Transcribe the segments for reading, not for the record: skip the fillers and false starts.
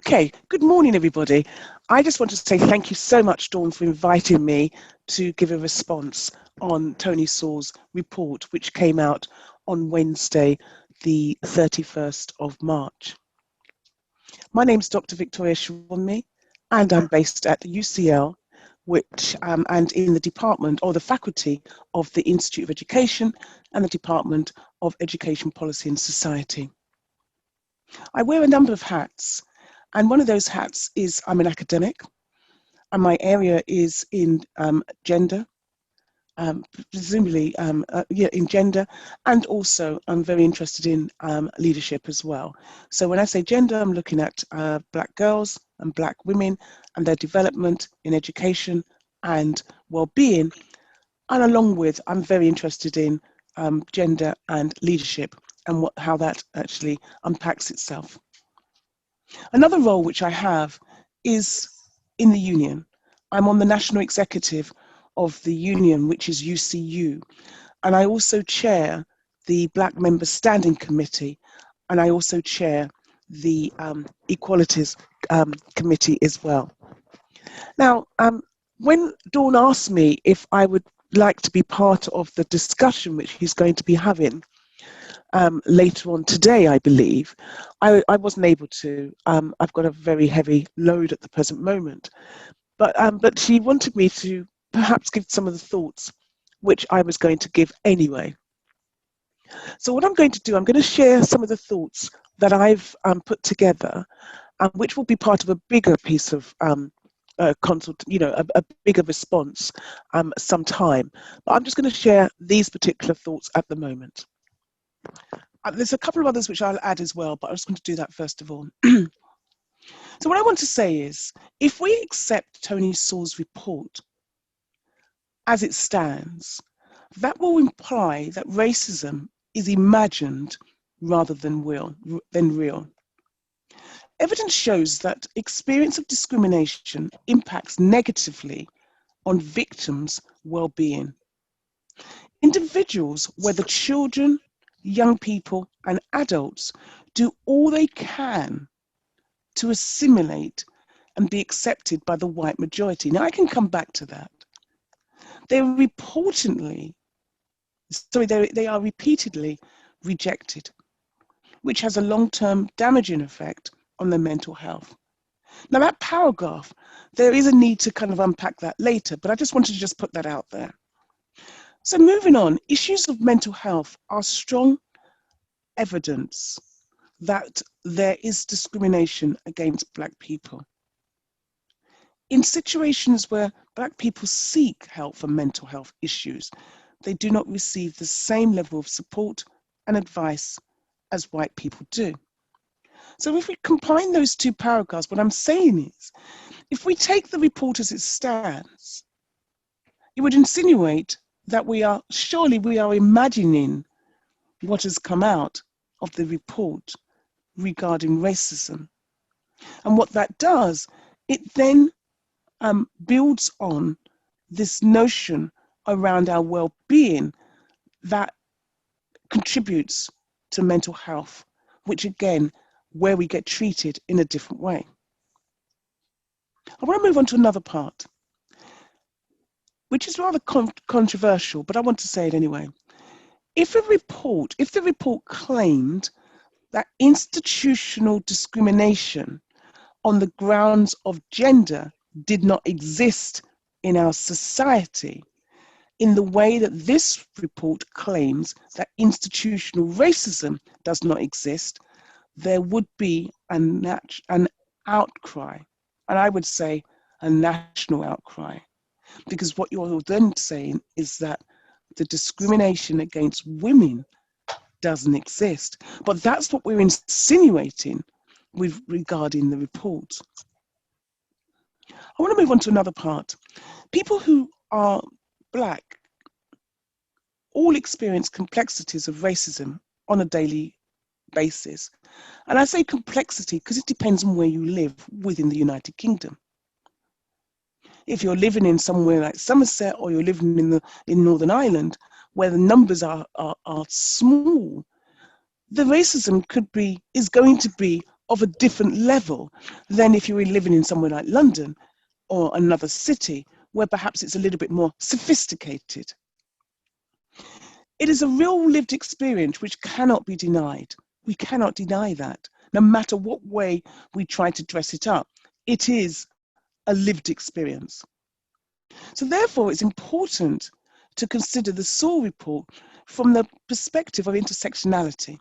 Okay, good morning, everybody. I just want to say thank you so much, Dawn, for inviting me to give a response on Tony Saw's report, which came out on Wednesday, the 31st of March. My name's Dr. Victoria Shownunmi, and I'm based at UCL, which and in the department or the faculty of the Institute of Education and the Department of Education Policy and Society. I wear a number of hats, and one of those hats is I'm an academic, and my area is in gender, presumably in gender, and also I'm very interested in leadership as well. So when I say gender, I'm looking at Black girls and Black women and their development in education and well-being, and along with I'm very interested in gender and leadership and how that actually unpacks itself. Another role which I have is in the union. I'm on the national executive of the union, which is UCU, and I also chair the Black Members Standing Committee, and I also chair the Equalities Committee as well. Now, when Dawn asked me if I would like to be part of the discussion which he's going to be having later on today, I believe, I wasn't able to. I've got a very heavy load at the present moment, but she wanted me to perhaps give some of the thoughts which I was going to give anyway. So what I'm going to do, I'm going to share some of the thoughts that I've put together, which will be part of a bigger piece of a bigger response sometime. But I'm just going to share these particular thoughts at the moment. There's a couple of others which I'll add as well, but I'm just going to do that first of all. So what I want to say is, if we accept Tony Saw's report as it stands, that will imply that racism is imagined rather than real. Evidence shows that experience of discrimination impacts negatively on victims' well-being. Individuals, whether children, young people, and adults, do all they can to assimilate and be accepted by the white majority. Now, I can come back to that. They are repeatedly rejected, which has a long-term damaging effect on their mental health. Now, that paragraph, there is a need to kind of unpack that later, but I just wanted to just put that out there. So moving on, issues of mental health are strong evidence that there is discrimination against Black people. In situations where Black people seek help for mental health issues, they do not receive the same level of support and advice as white people do. So if we combine those two paragraphs, what I'm saying is, if we take the report as it stands, it would insinuate that we are imagining what has come out of the report regarding racism. And what that does, it then builds on this notion around our well-being that contributes to mental health, which again, where we get treated in a different way. I want to move on to another part, which is rather controversial, but I want to say it anyway. If the report claimed that institutional discrimination on the grounds of gender did not exist in our society, in the way that this report claims that institutional racism does not exist, there would be an outcry, and I would say a national outcry, because what you're then saying is that the discrimination against women doesn't exist. But that's what we're insinuating regarding the report. I want to move on to another part. People who are Black all experience complexities of racism on a daily basis. And I say complexity because it depends on where you live within the United Kingdom. If you're living in somewhere like Somerset, or you're living in Northern Ireland, where the numbers are small, the racism is going to be of a different level than if you were living in somewhere like London or another city where perhaps it's a little bit more sophisticated. It is a real lived experience which cannot be denied. We cannot deny that, no matter what way we try to dress it up. It is a lived experience. So therefore, it's important to consider the Saul report from the perspective of intersectionality.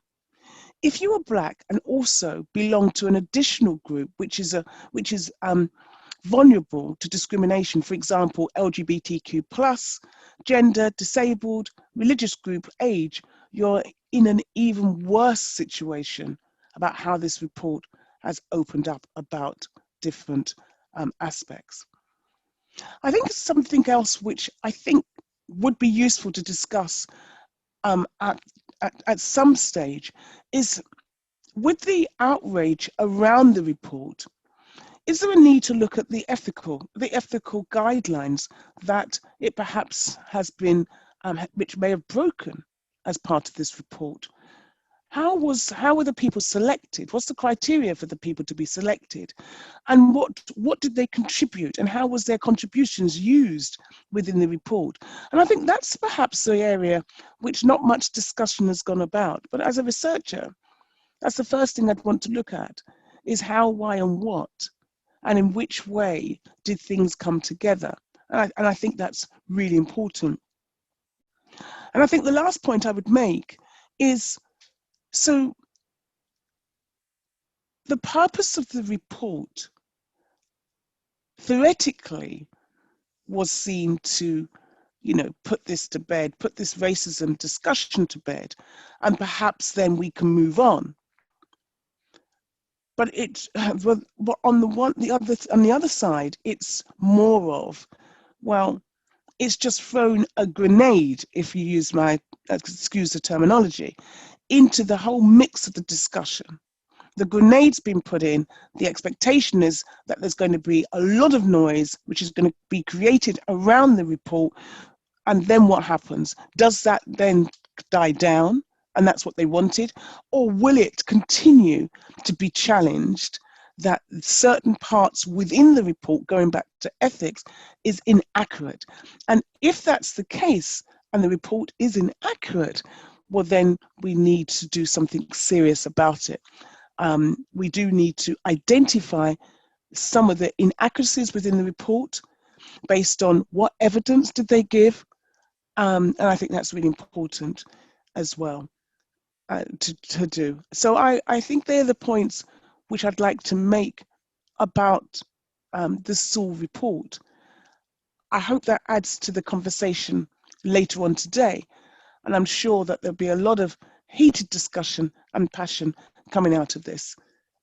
If you are Black and also belong to an additional group which is vulnerable to discrimination, for example, LGBTQ+, gender, disabled, religious group, age, you're in an even worse situation about how this report has opened up about different aspects. I think something else which I think would be useful to discuss at some stage is, with the outrage around the report, is there a need to look at the ethical guidelines that it perhaps has been, which may have broken as part of this report? How were the people selected? What's the criteria for the people to be selected? And what did they contribute, and how was their contributions used within the report? And I think that's perhaps the area which not much discussion has gone about. But as a researcher, that's the first thing I'd want to look at, is how, why, and what, and in which way did things come together? And I think that's really important. And I think the last point I would make is, so the purpose of the report theoretically was seen to, put this to bed, put this racism discussion to bed, and perhaps then we can move on. But on the other side, it's more of, well, it's just thrown a grenade, if you use excuse the terminology, into the whole mix of the discussion. The grenade's been put in. The expectation is that there's going to be a lot of noise, which is going to be created around the report. And then what happens? Does that then die down? And that's what they wanted? Or will it continue to be challenged that certain parts within the report, going back to ethics, is inaccurate? And if that's the case, and the report is inaccurate, well, then we need to do something serious about it. We do need to identify some of the inaccuracies within the report based on what evidence did they give. And I think that's really important as well to do. So I think they're the points which I'd like to make about the Saul report. I hope that adds to the conversation later on today. And I'm sure that there'll be a lot of heated discussion and passion coming out of this.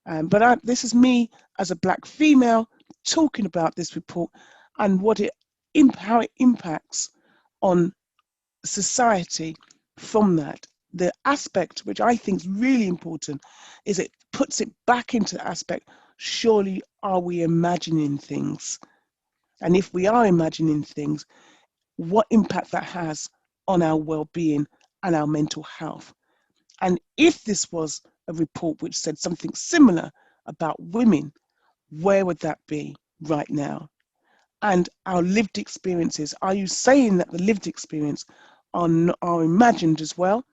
But this is me as a Black female talking about this report and how it impacts on society from that. The aspect which I think is really important is it puts it back into the aspect, surely are we imagining things? And if we are imagining things, what impact that has on our well-being and our mental health. And if this was a report which said something similar about women, where would that be right now? And our lived experiences, are you saying that the lived experience are imagined as well?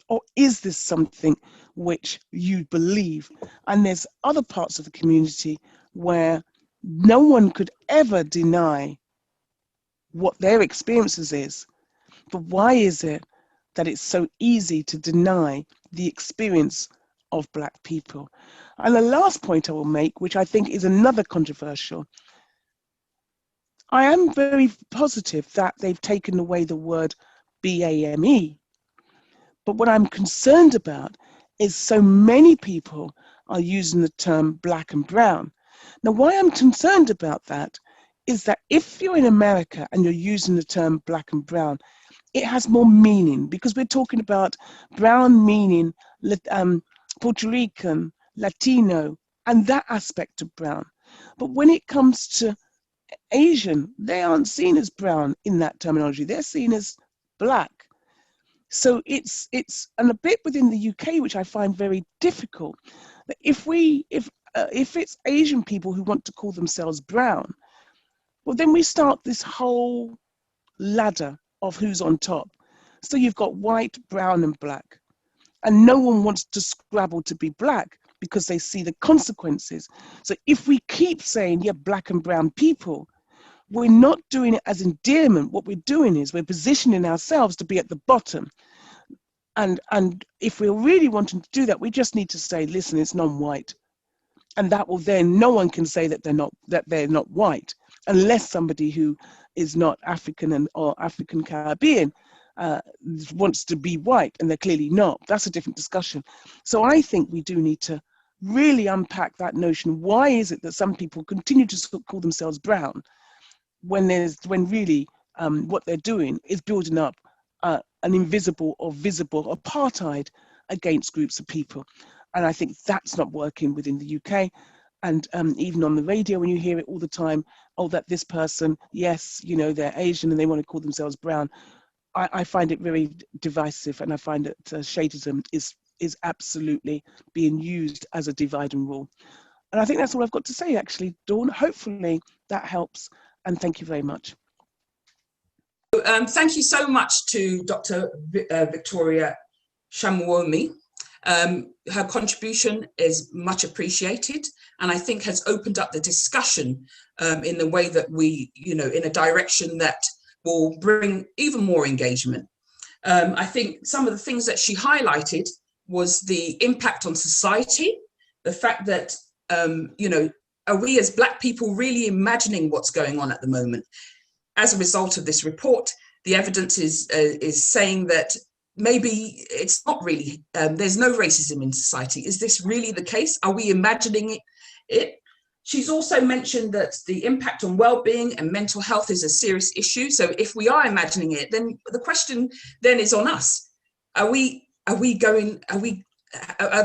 Or is this something which you believe? And there's other parts of the community where no one could ever deny what their experiences is. But why is it that it's so easy to deny the experience of Black people? And the last point I will make, which I think is another controversial, I am very positive that they've taken away the word BAME. But what I'm concerned about is so many people are using the term Black and brown. Now, why I'm concerned about that is that if you're in America and you're using the term Black and brown, it has more meaning, because we're talking about brown meaning Puerto Rican, Latino, and that aspect of brown. But when it comes to Asian, they aren't seen as brown in that terminology. They're seen as Black. So it's and a bit within the UK, which I find very difficult. That if it's Asian people who want to call themselves brown, well, then we start this whole ladder of who's on top. So you've got white, brown, and black, and no one wants to scrabble to be black because they see the consequences. So if we keep saying, yeah, black and brown people, we're not doing it as endearment. What we're doing is we're positioning ourselves to be at the bottom. And if we're really wanting to do that, we just need to say, listen, it's non-white. And that will then, no one can say that they're not white, unless somebody who is not African or African Caribbean wants to be white, and they're clearly not. That's a different discussion. So I think we do need to really unpack that notion. Why is it that some people continue to call themselves brown when really what they're doing is building up an invisible or visible apartheid against groups of people? And I think that's not working within the UK. And even on the radio, when you hear it all the time, oh, that this person, yes, you know, they're Asian and they want to call themselves brown. I find it very divisive, and I find that shadism is absolutely being used as a divide and rule. And I think that's all I've got to say, actually, Dawn. Hopefully that helps, and thank you very much. Thank you so much to Dr. Victoria Shownunmi. Her contribution is much appreciated, and I think has opened up the discussion in the way that we, you know, in a direction that will bring even more engagement. I think some of the things that she highlighted was the impact on society, the fact that, you know, are we as Black people really imagining what's going on at the moment? As a result of this report, the evidence is saying that maybe it's not really, there's no racism in society. Is this really the case? Are we imagining it? She's also mentioned that the impact on well-being and mental health is a serious issue. So if we are imagining it, then the question then is on us. Are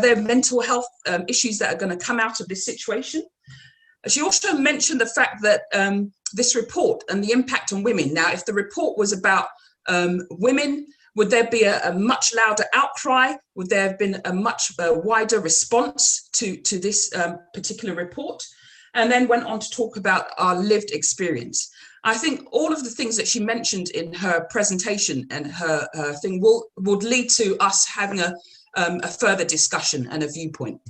there mental health issues that are going to come out of this situation? She also mentioned the fact that this report and the impact on women. Now, if the report was about women, would there be a much louder outcry? Would there have been a much wider response to this particular report? And then went on to talk about our lived experience. I think all of the things that she mentioned in her presentation and her thing would lead to us having a further discussion and a viewpoint.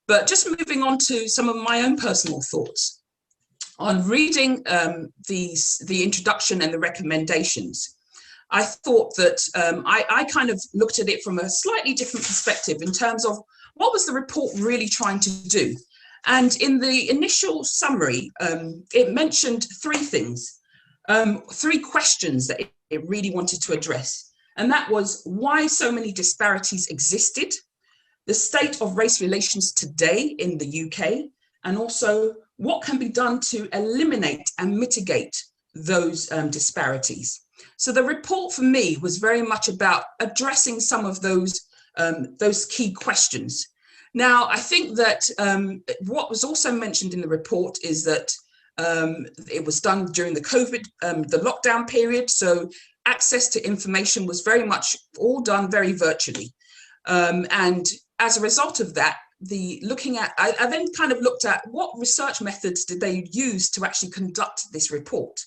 But just moving on to some of my own personal thoughts. On reading the introduction and the recommendations, I thought that I kind of looked at it from a slightly different perspective in terms of what was the report really trying to do? And in the initial summary, it mentioned three things, three questions that it really wanted to address. And that was why so many disparities existed, the state of race relations today in the UK, and also what can be done to eliminate and mitigate those disparities. So the report for me was very much about addressing some of those key questions. Now, I think that what was also mentioned in the report is that it was done during the COVID, the lockdown period. So access to information was very much all done very virtually. And as a result of that, I then kind of looked at what research methods did they use to actually conduct this report.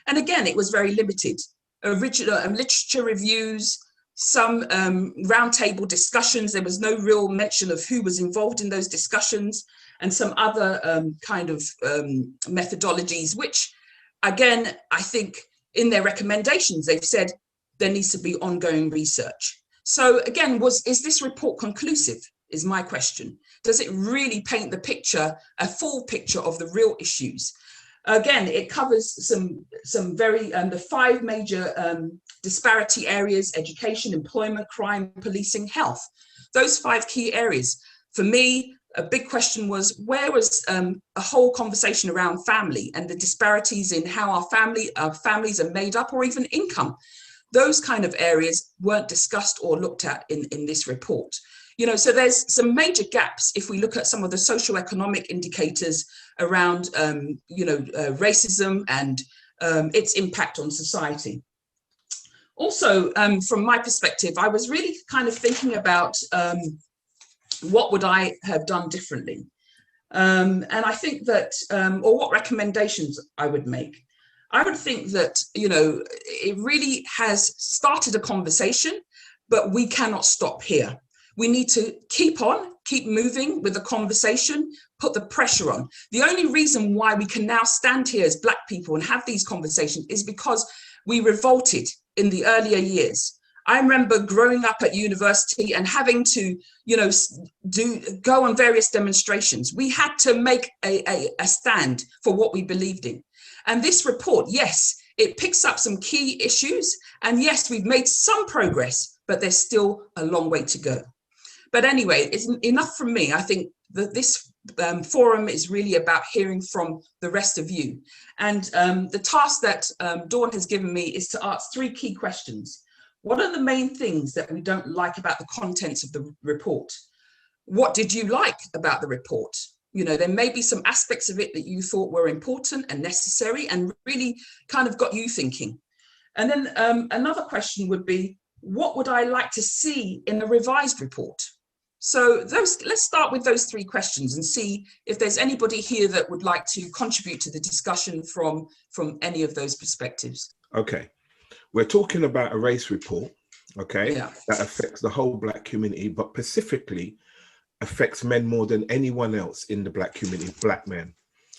And again, it was very limited. Original literature reviews, some roundtable discussions. There was no real mention of who was involved in those discussions, and some other kind of methodologies, which again, I think in their recommendations, they've said there needs to be ongoing research. So again, is this report conclusive, is my question. Does it really paint the picture, a full picture of the real issues? Again, it covers some very, the five major disparity areas: education, employment, crime, policing, health. Those five key areas. For me, a big question was, where was a whole conversation around family and the disparities in how our families are made up, or even income? Those kind of areas weren't discussed or looked at in this report. You know, so there's some major gaps if we look at some of the socioeconomic indicators around, racism and its impact on society. Also, from my perspective, I was really kind of thinking about what would I have done differently? And I think that, or what recommendations I would make. I would think that, you know, it really has started a conversation, but we cannot stop here. We need to keep moving with the conversation, put the pressure on. The only reason why we can now stand here as Black people and have these conversations is because we revolted in the earlier years. I remember growing up at university and having to, you know, go on various demonstrations. We had to make a stand for what we believed in. And this report, yes, it picks up some key issues. And yes, we've made some progress, but there's still a long way to go. But anyway, it's enough from me. I think that this forum is really about hearing from the rest of you. And the task that Dawn has given me is to ask 3 key questions. What are the main things that we don't like about the contents of the report? What did you like about the report? You know, there may be some aspects of it that you thought were important and necessary and really kind of got you thinking. And then another question would be, what would I like to see in the revised report? So let's start with those 3 questions and see if there's anybody here that would like to contribute to the discussion from any of those perspectives. Okay. We're talking about a race report, okay, yeah, that affects the whole Black community, but specifically affects men more than anyone else in the Black community, Black men.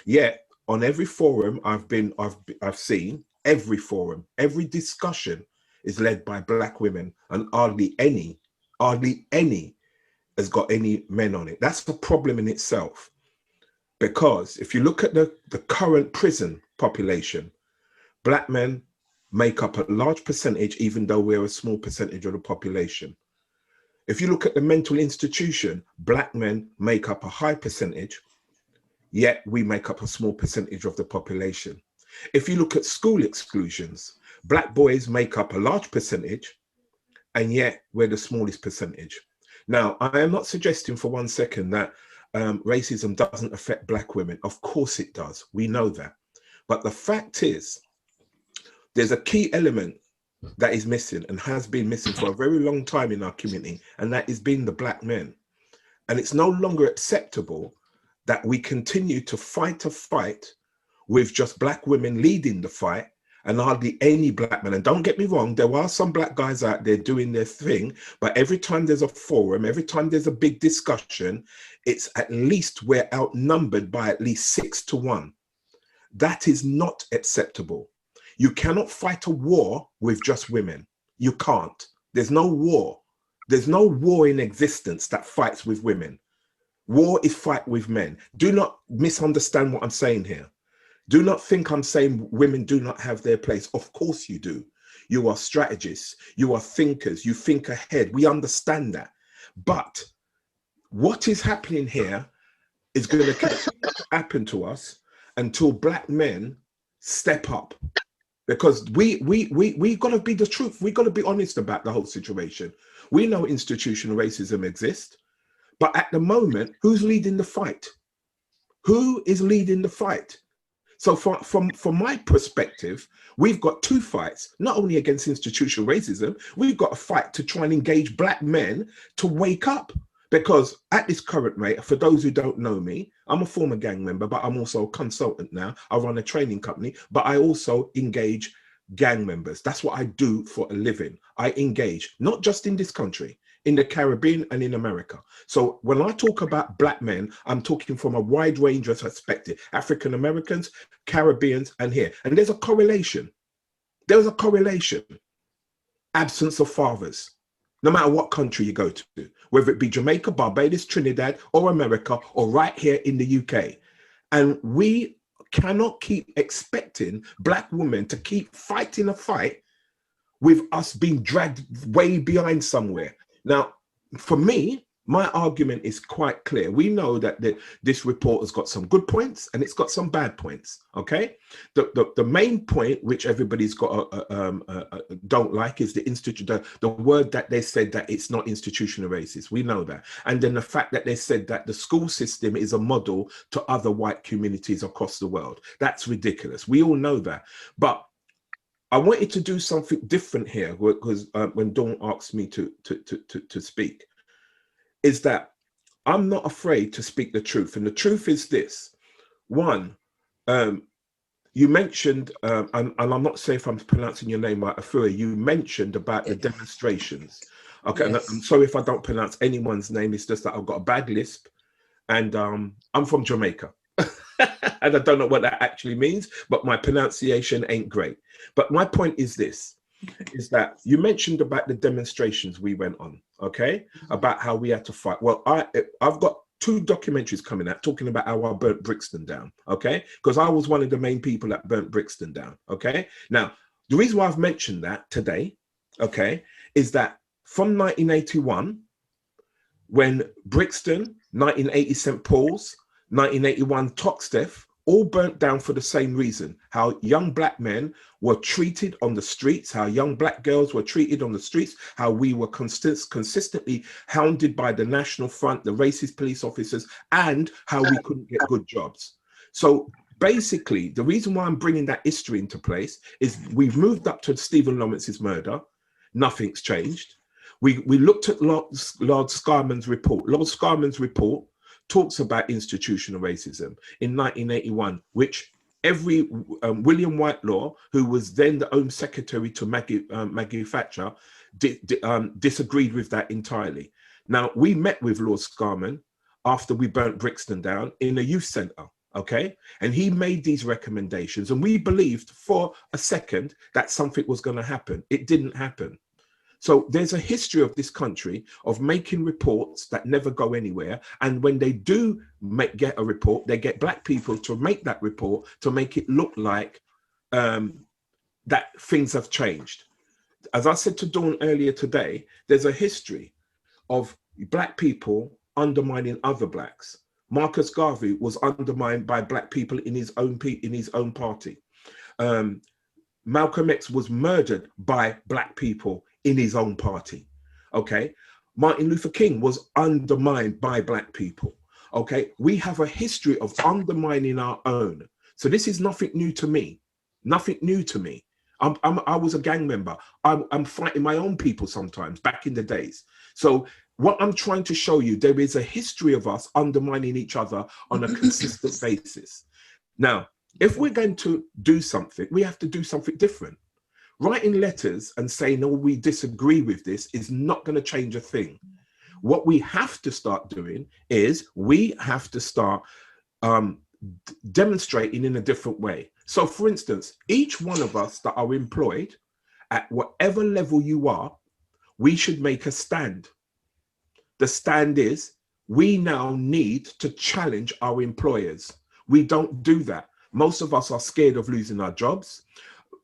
Yet on every forum I've seen, every forum, every discussion is led by Black women, and hardly any has got any men on it. That's a problem in itself, because if you look at the current prison population, Black men make up a large percentage, even though we're a small percentage of the population. If you look at the mental institution, Black men make up a high percentage, yet we make up a small percentage of the population. If you look at school exclusions, Black boys make up a large percentage, and yet we're the smallest percentage. Now, I am not suggesting for one second that racism doesn't affect Black women. Of course it does. We know that. But the fact is, there's a key element that is missing and has been missing for a very long time in our community, and that is being the Black men. And it's no longer acceptable that we continue to fight a fight with just Black women leading the fight and hardly any Black men. And don't get me wrong, there are some Black guys out there doing their thing, but every time there's a forum, every time there's a big discussion, it's at least we're outnumbered by at least 6 to 1. That is not acceptable. You cannot fight a war with just women. You can't. There's no war. There's no war in existence that fights with women. War is fight with men. Do not misunderstand what I'm saying here. Do not think I'm saying women do not have their place. Of course you do. You are strategists. You are thinkers. You think ahead. We understand that. But what is happening here is going to continue to happen to us until Black men step up. Because we got to be the truth. We got to be honest about the whole situation. We know institutional racism exists, but at the moment, who's leading the fight? Who is leading the fight? So from my perspective, we've got 2 fights, not only against institutional racism, we've got a fight to try and engage Black men to wake up. Because at this current rate, for those who don't know me, I'm a former gang member, but I'm also a consultant now. I run a training company, but I also engage gang members. That's what I do for a living. I engage, not just in this country, in the Caribbean and in America. So when I talk about Black men, I'm talking from a wide range of perspective, African Americans, Caribbeans, and here. And there's a correlation. There's a correlation. Absence of fathers. No matter what country you go to, whether it be Jamaica, Barbados, Trinidad, or America, or right here in the UK. And we cannot keep expecting Black women to keep fighting a fight with us being dragged way behind somewhere. Now, for me, my argument is quite clear. We know that this report has got some good points and it's got some bad points, okay? The main point, which everybody's got don't like, is the word that they said that it's not institutional racist. We know that. And then the fact that they said that the school system is a model to other white communities across the world. That's ridiculous. We all know that. But I wanted to do something different here because when Dawn asked me to speak, is that I'm not afraid to speak the truth. And the truth is this. One, you mentioned, and I'm not saying if I'm pronouncing your name right, Afua, you mentioned about the demonstrations. Okay, yes. and I'm sorry if I don't pronounce anyone's name. It's just that I've got a bad lisp. And I'm from Jamaica. And I don't know what that actually means, but my pronunciation ain't great. But my point is this, is that you mentioned about the demonstrations we went on, okay? About how we had to fight. Well, I've got 2 documentaries coming out talking about how I burnt Brixton down, okay? Because I was one of the main people that burnt Brixton down, okay? Now, the reason why I've mentioned that today, okay, is that from 1981, when Brixton, 1980 St. Paul's, 1981 Toxteth, all burnt down for the same reason, how young black men were treated on the streets, how young black girls were treated on the streets, how we were consistently hounded by the National Front, the racist police officers, and how we couldn't get good jobs. So basically, the reason why I'm bringing that history into place is we've moved up to Stephen Lawrence's murder. Nothing's changed. We looked at Lord Scarman's report. Lord Scarman's report talks about institutional racism in 1981, which every William Whitelaw, who was then the Home Secretary to Maggie Thatcher, disagreed with that entirely. Now, we met with Lord Scarman after we burnt Brixton down in a youth centre, okay? And he made these recommendations, and we believed for a second that something was going to happen. It didn't happen. So there's a history of this country of making reports that never go anywhere. And when they do get a report, they get black people to make that report to make it look like that things have changed. As I said to Dawn earlier today, there's a history of black people undermining other blacks. Marcus Garvey was undermined by black people in his own party. Malcolm X was murdered by black people in his own party, okay? Martin Luther King was undermined by black people, okay? We have a history of undermining our own. So this is nothing new to me, nothing new to me. I was a gang member. I'm fighting my own people sometimes back in the days. So what I'm trying to show you, there is a history of us undermining each other on a consistent basis. Now, if we're going to do something, we have to do something different. Writing letters and saying, oh, we disagree with this is not going to change a thing. What we have to start doing is we have to start demonstrating in a different way. So for instance, each one of us that are employed at whatever level you are, we should make a stand. The stand is we now need to challenge our employers. We don't do that. Most of us are scared of losing our jobs.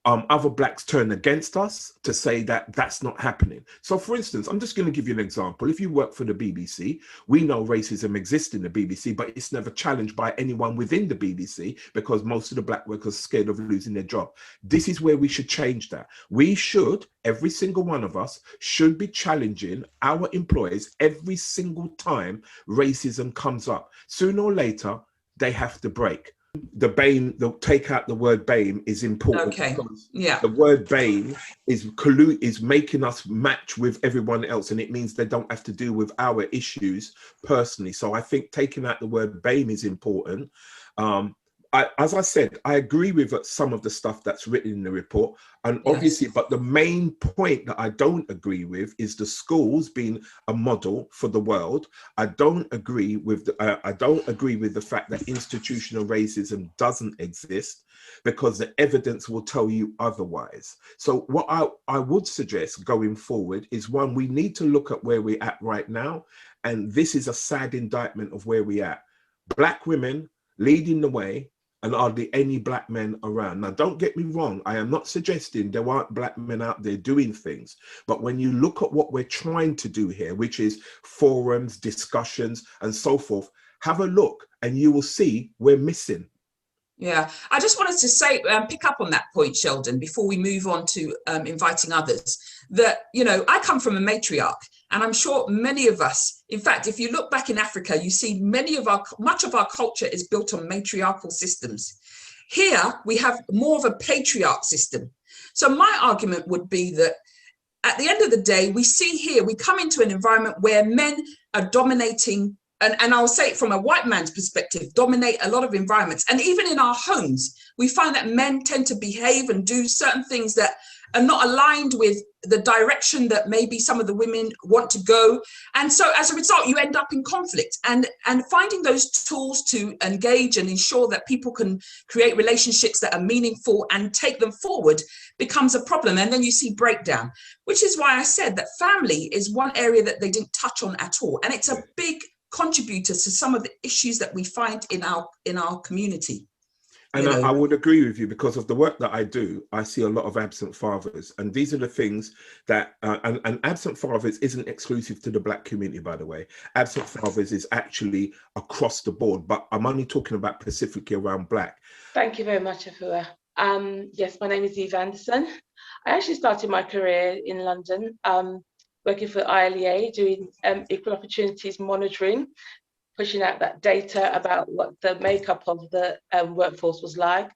Other blacks turn against us to say that that's not happening. So for instance, I'm just going to give you an example. If you work for the BBC, we know racism exists in the BBC, but it's never challenged by anyone within the BBC because most of the black workers are scared of losing their job. This is where we should change that. We should, every single one of us, should be challenging our employers every single time racism comes up. Sooner or later, they have to break. The BAME, take out the word BAME is important. Okay. Yeah. The word BAME is making us match with everyone else, and it means they don't have to deal with our issues personally. So I think taking out the word BAME is important. As I said, I agree with some of the stuff that's written in the report, and obviously, but the main point that I don't agree with is the schools being a model for the world. I don't agree with the fact that institutional racism doesn't exist, because the evidence will tell you otherwise. So what I would suggest going forward is, one, we need to look at where we're at right now, and this is a sad indictment of where we're at. Black women leading the way, and hardly any black men around. Now, don't get me wrong. I am not suggesting there aren't black men out there doing things. But when you look at what we're trying to do here, which is forums, discussions, and so forth, have a look and you will see we're missing. Yeah, I just wanted to say, pick up on that point, Sheldon, before we move on to inviting others, that, you know, I come from a matriarch, and I'm sure many of us, in fact, if you look back in Africa, you see much of our culture is built on matriarchal systems. Here, we have more of a patriarch system. So my argument would be that at the end of the day, we see here, we come into an environment where men are dominating, and I'll say it from a white man's perspective, dominate a lot of environments. And even in our homes, we find that men tend to behave and do certain things that are not aligned with the direction that maybe some of the women want to go. And so as a result, you end up in conflict, and finding those tools to engage and ensure that people can create relationships that are meaningful and take them forward becomes a problem. And then you see breakdown, which is why I said that family is one area that they didn't touch on at all. And it's a big contributor to some of the issues that we find in our community. And I would agree with you, because of the work that I do, I see a lot of absent fathers. And these are the things that, and absent fathers isn't exclusive to the Black community, by the way. Absent fathers is actually across the board, but I'm only talking about specifically around Black. Thank you very much, Afua. Yes, my name is Eve Anderson. I actually started my career in London, working for ILEA, doing equal opportunities monitoring, pushing out that data about what the makeup of the workforce was like.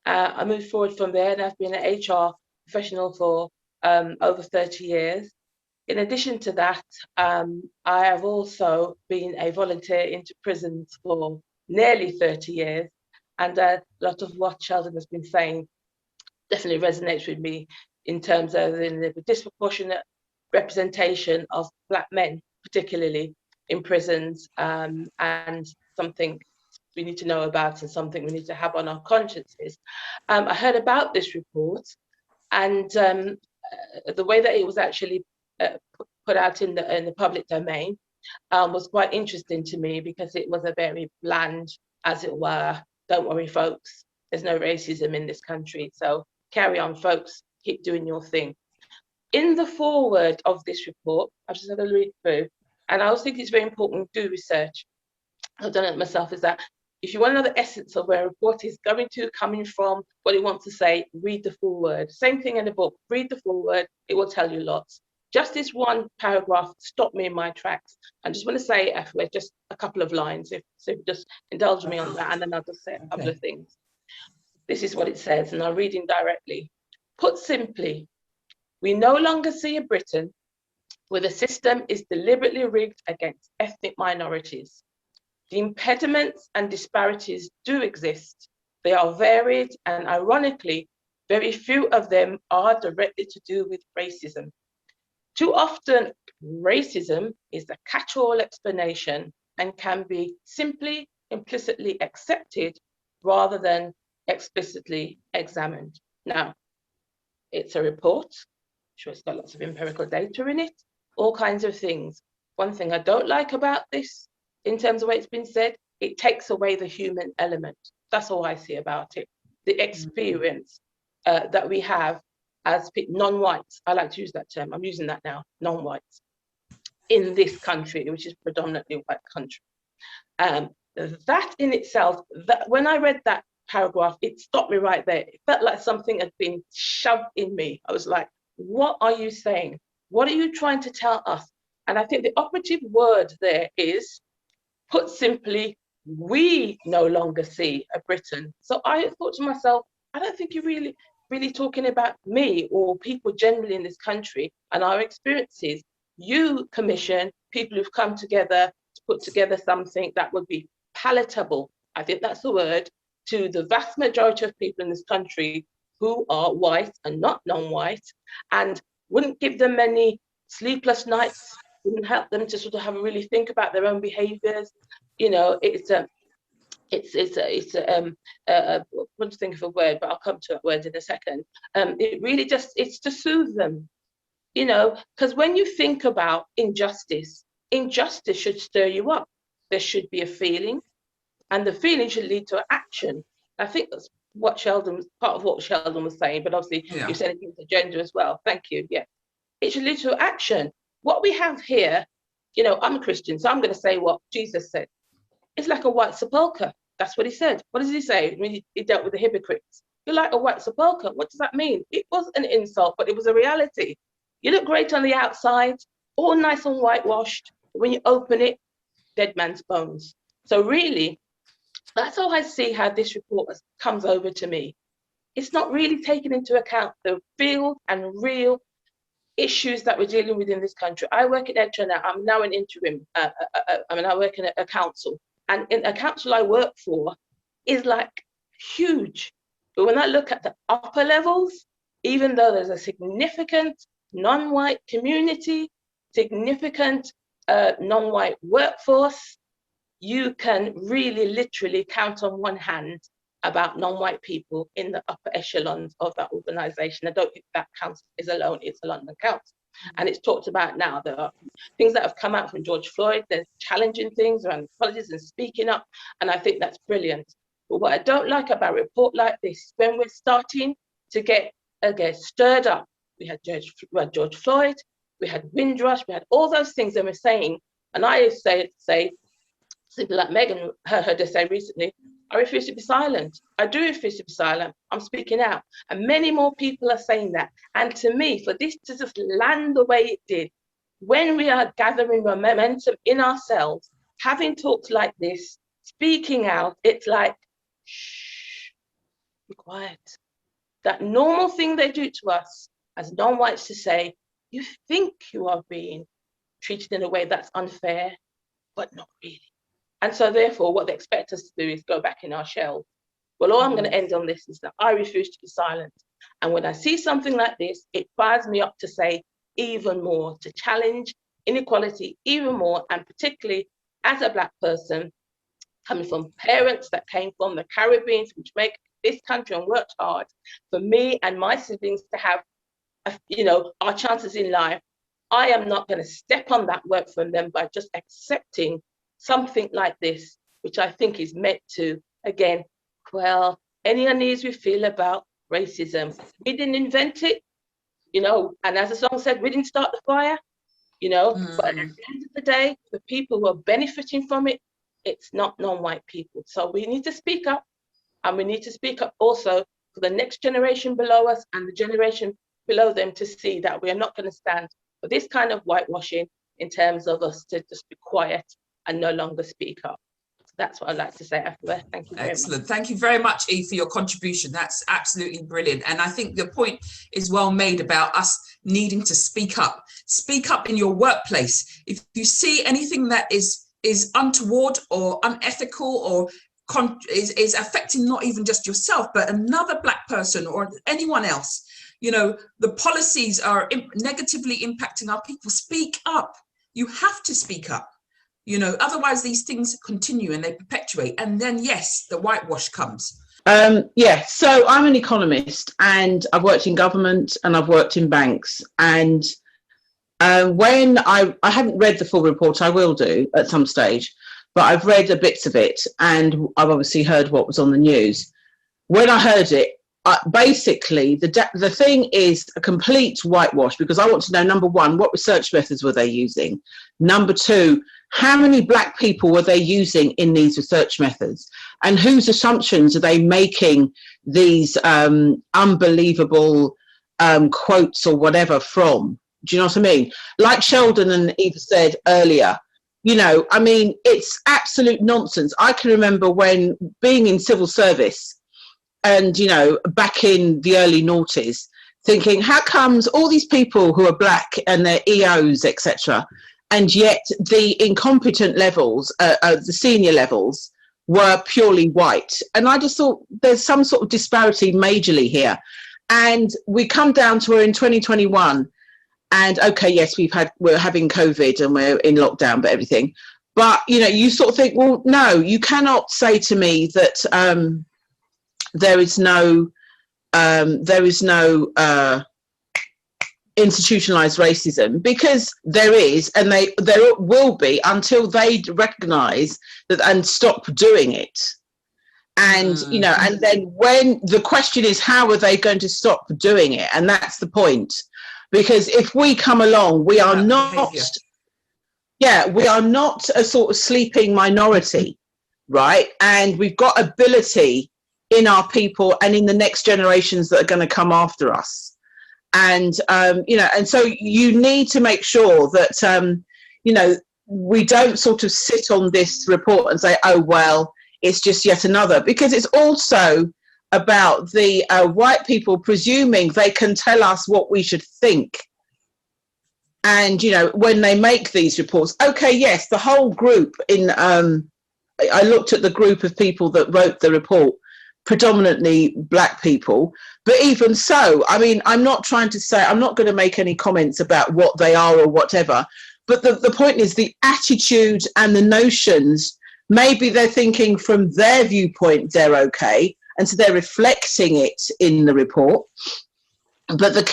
I moved forward from there, and I've been an HR professional for over 30 years. In addition to that, I have also been a volunteer into prisons for nearly 30 years. And a lot of what Sheldon has been saying definitely resonates with me in terms of the disproportionate representation of Black men, particularly in prisons, and something we need to know about and something we need to have on our consciences. I heard about this report, and the way that it was actually put out in the public domain was quite interesting to me, because it was a very bland, as it were, don't worry folks, there's no racism in this country, so carry on folks, keep doing your thing. In the foreword of this report, I've just had a read through, and I also think it's very important to do research. I've done it myself, is that if you want to know the essence of where a report is coming from, what it wants to say, read the foreword. Same thing in the book, read the foreword, it will tell you lots. Just this one paragraph stopped me in my tracks. I just want to say, Afua, just a couple of lines, so just indulge me on that, and then I'll just say a couple of things. This is what it says, and I'm reading directly. Put simply, we no longer see a Britain where the system is deliberately rigged against ethnic minorities. The impediments and disparities do exist. They are varied, and ironically, very few of them are directly to do with racism. Too often, racism is a catch-all explanation and can be simply implicitly accepted rather than explicitly examined. Now, it's a report. Sure, it's got lots of empirical data in it, all kinds of things. One thing I don't like about this, in terms of what it's been said, it takes away the human element. That's all I see about it. The experience that we have as non-whites, I like to use that term, I'm using that now, non-whites, in this country, which is predominantly a white country. That in itself, that when I read that paragraph, it stopped me right there. It felt like something had been shoved in me. I was like, what are you saying? What are you trying to tell us? And I think the operative word there is, put simply, we no longer see a Britain. So I thought to myself, I don't think you're really talking about me or people generally in this country and our experiences. You commission people who've come together to put together something that would be palatable, I think that's the word, to the vast majority of people in this country who are white and not non-white, and wouldn't give them many sleepless nights, wouldn't help them to sort of have a really think about their own behaviors. You know, it's want to think of a word, but I'll come to that word in a second. It really just, it's to soothe them, you know, because when you think about injustice, injustice should stir you up. There should be a feeling, and the feeling should lead to action. I think that's what Sheldon, part of what Sheldon was saying, but obviously you said it into gender as well. Thank you. Yeah, it should lead to action. What we have here, you know, I'm a Christian, so I'm going to say what Jesus said. It's like a white sepulchre. That's what he said. What does he say when he dealt with the hypocrites? You're like a white sepulchre. What does that mean? It was an insult, but it was a reality. You look great on the outside, all nice and whitewashed. When you open it, dead man's bones. So really, that's how I see how this report comes over to me. it's not really taking into account the field and real issues that we're dealing with in this country. I work at EDTRA now. I'm now an interim. I work in a council, and in a council I work for is like huge. But when I look at the upper levels, even though there's a significant non-white community, significant non-white workforce, you can really literally count on one hand about non-white people in the upper echelons of that organisation. I don't think that council is alone, it's a London council. And it's talked about now. There are things that have come out from George Floyd, there's challenging things around apologies and speaking up, and I think that's brilliant. But what I don't like about a report like this is when we're starting to get stirred up. We had George Floyd, we had Windrush, we had all those things, and we're saying, and I say simply like Megan heard her say recently, I refuse to be silent. I do refuse to be silent. I'm speaking out. And many more people are saying that. And to me, for this to just land the way it did, when we are gathering momentum in ourselves, having talks like this, speaking out, it's like, shh, be quiet. That normal thing they do to us as non-whites to say, you think you are being treated in a way that's unfair, but not really. And so therefore, what they expect us to do is go back in our shells. Well, all I'm going to end on this is that I refuse to be silent. And when I see something like this, it fires me up to say even more, to challenge inequality even more, and particularly as a Black person, coming from parents that came from the Caribbean, from Jamaica, this country, and worked hard for me and my siblings to have, our chances in life. I am not going to step on that work from them by just accepting something like this, which I think is meant to, again, quell any unease we feel about racism. We didn't invent it, and as the song said, we didn't start the fire, but at the end of the day, the people who are benefiting from it, it's not non-white people. So we need to speak up, and we need to speak up also for the next generation below us and the generation below them to see that we are not going to stand for this kind of whitewashing in terms of us to just be quiet and no longer speak up. So that's what I'd like to say, Afua. Thank you very Excellent. much. Thank you very much, E, for your contribution. That's absolutely brilliant. And I think the point is well made about us needing to speak up. Speak up in your workplace. If you see anything that is untoward or unethical or is affecting not even just yourself, but another Black person or anyone else, the policies are negatively impacting our people. Speak up. You have to speak up. Otherwise these things continue and they perpetuate. And then, yes, the whitewash comes. So I'm an economist, and I've worked in government and I've worked in banks. And when I haven't read the full report, I will do at some stage, but I've read a bits of it, and I've obviously heard what was on the news. When I heard it, basically the thing is a complete whitewash, because I want to know, number one, what research methods were they using? Number two, how many Black people were they using in these research methods, and whose assumptions are they making these unbelievable quotes or whatever from? Do you know what I mean? Like Sheldon and Eva said earlier, it's absolute nonsense. I can remember when being in civil service and, back in the early noughties, thinking, how comes all these people who are Black and they're EOs, etc., and yet the incompetent levels, the senior levels, were purely white? And I just thought there's some sort of disparity majorly here. And we come down to we're in 2021, and okay, yes, we're having COVID and we're in lockdown, but everything. But you sort of think, well, no, you cannot say to me that there is no institutionalized racism, because there is, and there will be until they recognize that and stop doing it. And and then when the question is, how are they going to stop doing it? And that's the point, because if we come along, we are not a sort of sleeping minority, right? And we've got ability in our people and in the next generations that are going to come after us. And, and so you need to make sure that, we don't sort of sit on this report and say, oh, well, it's just yet another, because it's also about the white people presuming they can tell us what we should think. And, you know, when they make these reports, okay, yes, the whole group I looked at the group of people that wrote the report, predominantly black people, but even so, I mean, I'm not trying to say, I'm not going to make any comments about what they are or whatever, but the point is the attitude and the notions, maybe they're thinking from their viewpoint they're okay, and so they're reflecting it in the report. But the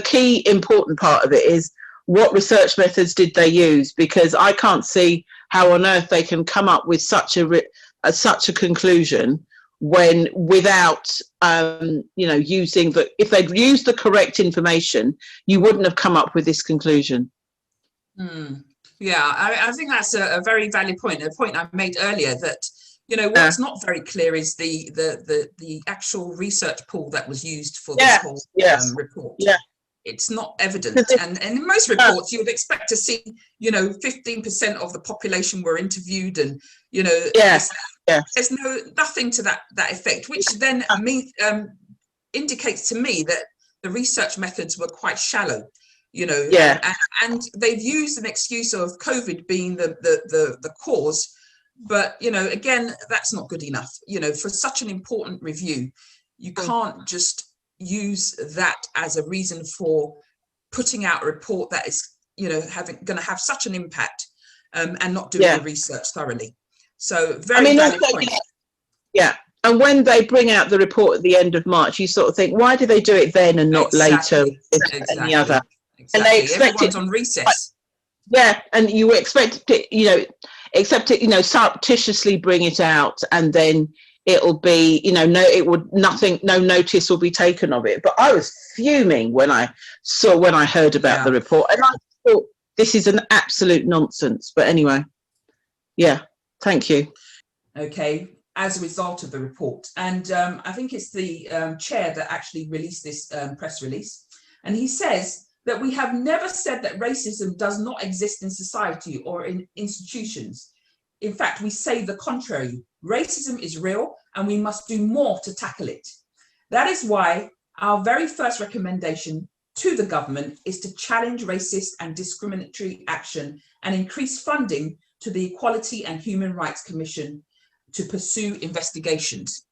key important part of it is, what research methods did they use? Because I can't see how on earth they can come up with such a conclusion when, without you know, using if they'd used the correct information, you wouldn't have come up with this conclusion. Yeah, I think that's a very valid point. A point I made earlier, that, you know, what's not very clear is the actual research pool that was used for this whole report. Yeah. It's not evident, and in most reports you would expect to see, you know, 15% of the population were interviewed, and, you know, there's nothing to that effect, which then indicates to me that the research methods were quite shallow, you know. And they've used an excuse of COVID being the cause, but, you know, again, that's not good enough. You know, for such an important review, you can't just use that as a reason for putting out a report that is, you know, going to have such an impact, and not doing the research thoroughly. So very valid point. Yeah, and when they bring out the report at the end of March, you sort of think, why do they do it then and not later? And the other, and they expect everyone's on recess. Yeah, and you expect it, you know, surreptitiously bring it out, and then it'll be, you know, no notice will be taken of it. But I was fuming when I heard about the report, and I thought, this is an absolute nonsense. But anyway, thank you. Okay, as a result of the report, and I think it's the chair that actually released this press release, and he says that we have never said that racism does not exist in society or in institutions. In fact, we say the contrary. Racism is real, and we must do more to tackle it. That is why our very first recommendation to the government is to challenge racist and discriminatory action and increase funding to the Equality and Human Rights Commission to pursue investigations.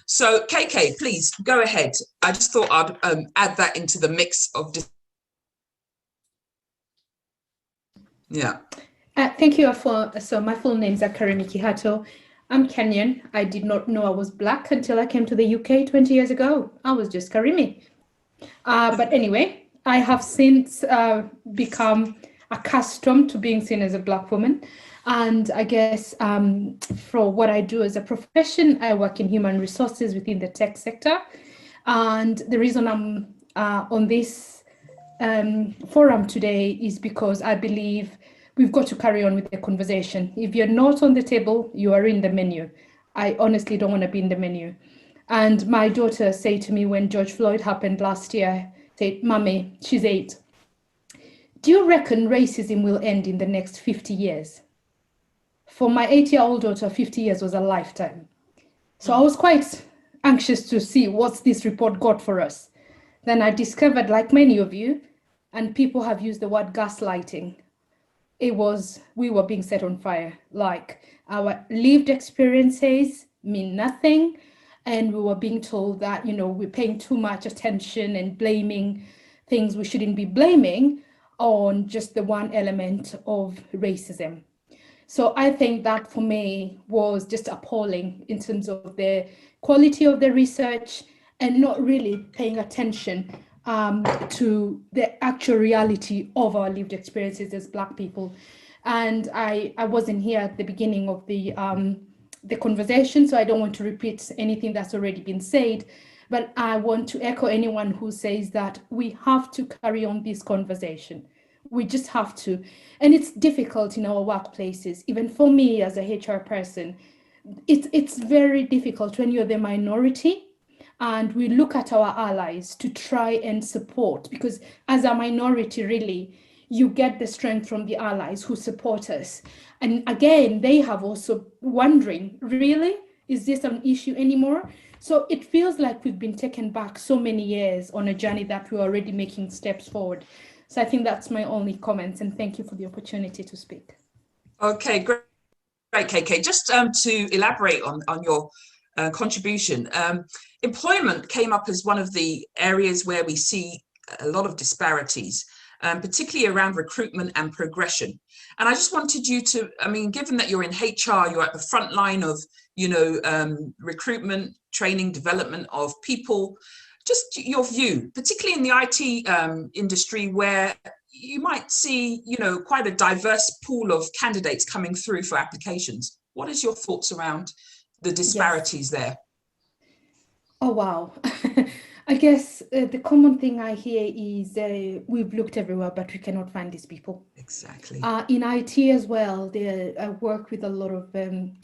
So, KK, please go ahead. I just thought I'd add that into the mix of this. Thank you, Afua. So my full name is Karimi Kihato. I'm Kenyan. I did not know I was Black until I came to the UK 20 years ago. I was just Karimi. But anyway, I have since become accustomed to being seen as a Black woman. And I guess for what I do as a profession, I work in human resources within the tech sector. And the reason I'm on this forum today is because I believe we've got to carry on with the conversation. If you're not on the table, you are in the menu. I honestly don't want to be in the menu. And my daughter said to me when George Floyd happened last year, said, "Mommy," she's 8, "do you reckon racism will end in the next 50 years? For my 8-year-old daughter, 50 years was a lifetime. So I was quite anxious to see what's this report got for us. Then I discovered, like many of you, and people have used the word gaslighting. We were being set on fire. Like, our lived experiences mean nothing. And we were being told that, you know, we're paying too much attention and blaming things we shouldn't be blaming on just the one element of racism. So I think that for me was just appalling in terms of the quality of the research and not really paying attention to the actual reality of our lived experiences as Black people. And I wasn't here at the beginning of the conversation, so I don't want to repeat anything that's already been said, but I want to echo anyone who says that we have to carry on this conversation. We just have to. And it's difficult in our workplaces. Even for me as a HR person, it's very difficult when you're the minority and we look at our allies to try and support, because as a minority, really, you get the strength from the allies who support us. And again, they have also wondering, really, is this an issue anymore? So it feels like we've been taken back so many years on a journey that we're already making steps forward. So I think that's my only comments, and thank you for the opportunity to speak. Okay, great, KK. Just to elaborate on your contribution, employment came up as one of the areas where we see a lot of disparities, particularly around recruitment and progression. And I just wanted you to, I mean, given that you're in HR, you're at the front line of, you know, recruitment, training, development of people, just your view, particularly in the IT industry, where you might see, you know, quite a diverse pool of candidates coming through for applications. What is your thoughts around the disparities there? Oh, wow. I guess the common thing I hear is we've looked everywhere, but we cannot find these people. Exactly. In IT as well, I work with a lot of,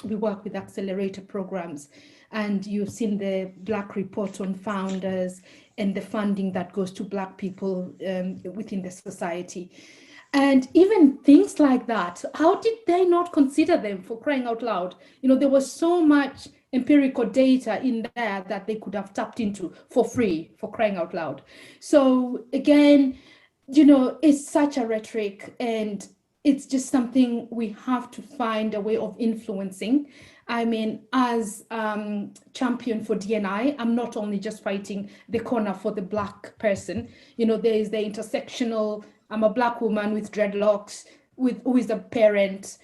we work with accelerator programs, and you've seen the Black report on founders and the funding that goes to Black people within the society. And even things like that, how did they not consider them, for crying out loud? You know, there was so much empirical data in there that they could have tapped into for free, for crying out loud. So again, you know, it's such a rhetoric, and it's just something we have to find a way of influencing. I mean, as champion for D&I, I'm not only just fighting the corner for the Black person. You know, there is the intersectional, I'm a Black woman with dreadlocks, who is a parent,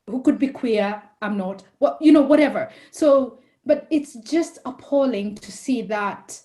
who could be queer, I'm not, well, you know, whatever. So, but it's just appalling to see that,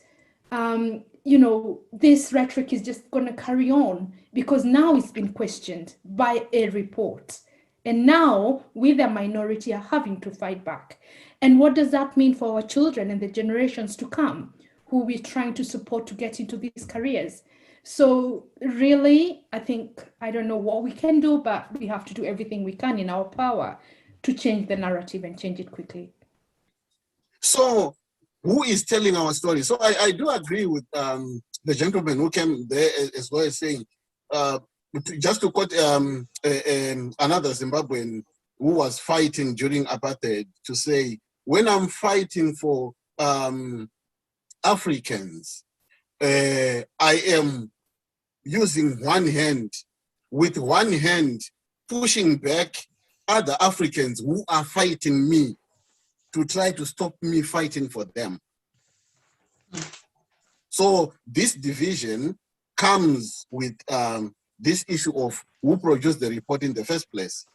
you know, this rhetoric is just going to carry on, because now it's been questioned by a report. And now we, the minority, are having to fight back. And what does that mean for our children and the generations to come, who we're trying to support to get into these careers? So really, I think, I don't know what we can do, but we have to do everything we can in our power to change the narrative and change it quickly. So who is telling our story? So I do agree with the gentleman who came there as well as saying, just to quote another Zimbabwean who was fighting during apartheid, to say, when I'm fighting for Africans, I am using one hand, with one hand pushing back other Africans who are fighting me to try to stop me fighting for them. So this division comes with this issue of who produced the report in the first place.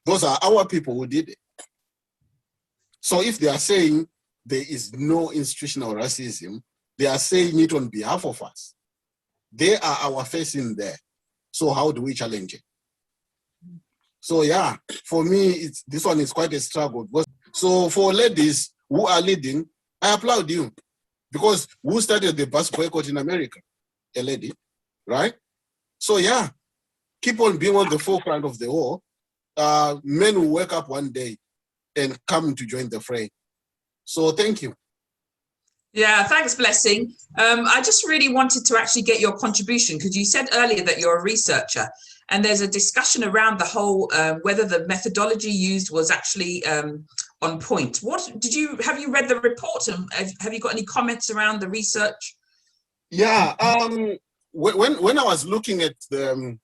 Those are our people who did it. So if they are saying there is no institutional racism, they are saying it on behalf of us. They are our face in there. So how do we challenge it? So yeah, for me, this one is quite a struggle. So for ladies who are leading, I applaud you, because who started the bus boycott in America? A lady, right? So yeah, keep on being on the forefront of the war. Men will wake up one day and come to join the fray. So thank you. Yeah, thanks, Blessing. I just really wanted to actually get your contribution, because you said earlier that you're a researcher, and there's a discussion around the whole whether the methodology used was actually on point. Have you read the report, and have you got any comments around the research? Yeah, when I was looking at the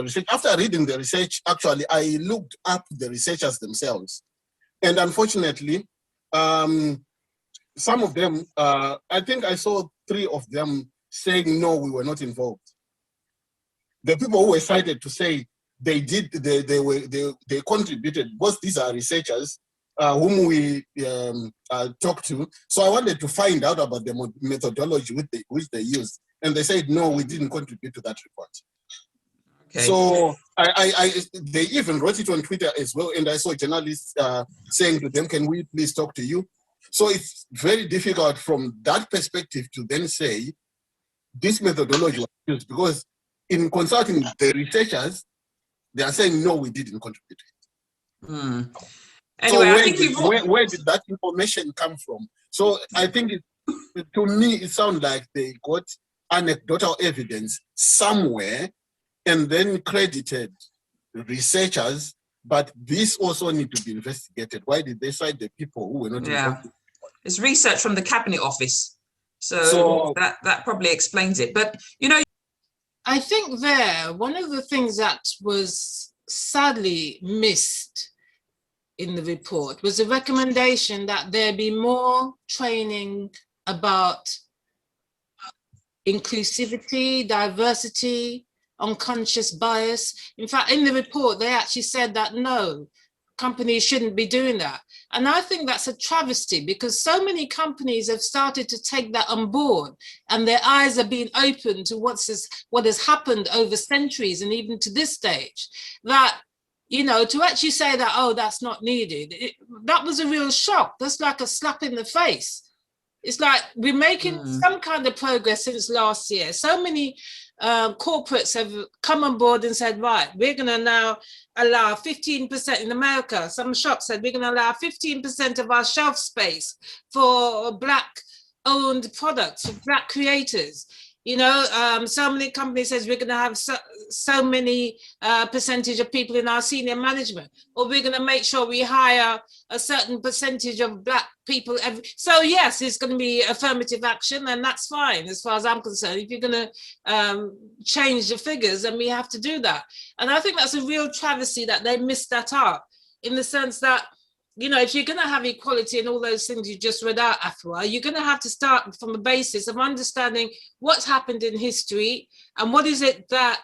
research, after reading the research, actually I looked up the researchers themselves, and unfortunately, some of them, I think I saw 3 of them saying, no, we were not involved. The people who were cited to say they did, they contributed, both these are researchers whom we talked to. So I wanted to find out about the methodology which they used. And they said, no, we didn't contribute to that report. Okay. So they even wrote it on Twitter as well. And I saw journalists saying to them, can we please talk to you? So it's very difficult from that perspective to then say this methodology was used, because in consulting the researchers, they are saying, no, we didn't contribute to it. Anyway, so where did that information come from? So I think, to me, it sounds like they got anecdotal evidence somewhere and then credited researchers, but this also need to be investigated. Why did they cite the people who were not involved? It's research from the Cabinet Office. So that probably explains it. But, you know, I think one of the things that was sadly missed in the report was a recommendation that there be more training about inclusivity, diversity, unconscious bias. In fact, in the report, they actually said that no, companies shouldn't be doing that. And I think that's a travesty, because so many companies have started to take that on board, and their eyes are being opened to what has happened over centuries and even to this stage, that, you know, to actually say that, oh, that's not needed, that was a real shock. That's like a slap in the face. It's like we're making some kind of progress since last year. So many corporates have come on board and said, right, we're going to now allow 15% in America. Some shops said we're going to allow 15% of our shelf space for Black-owned products, for Black creators. You know, so many companies says we're going to have so many percentage of people in our senior management, or we're going to make sure we hire a certain percentage of Black people. So yes, it's going to be affirmative action, and that's fine as far as I'm concerned. If you're going to change the figures, then we have to do that. And I think that's a real travesty that they missed that out, in the sense that, you know, if you're going to have equality and all those things you just read out, Afua, you're going to have to start from a basis of understanding what's happened in history and what is it that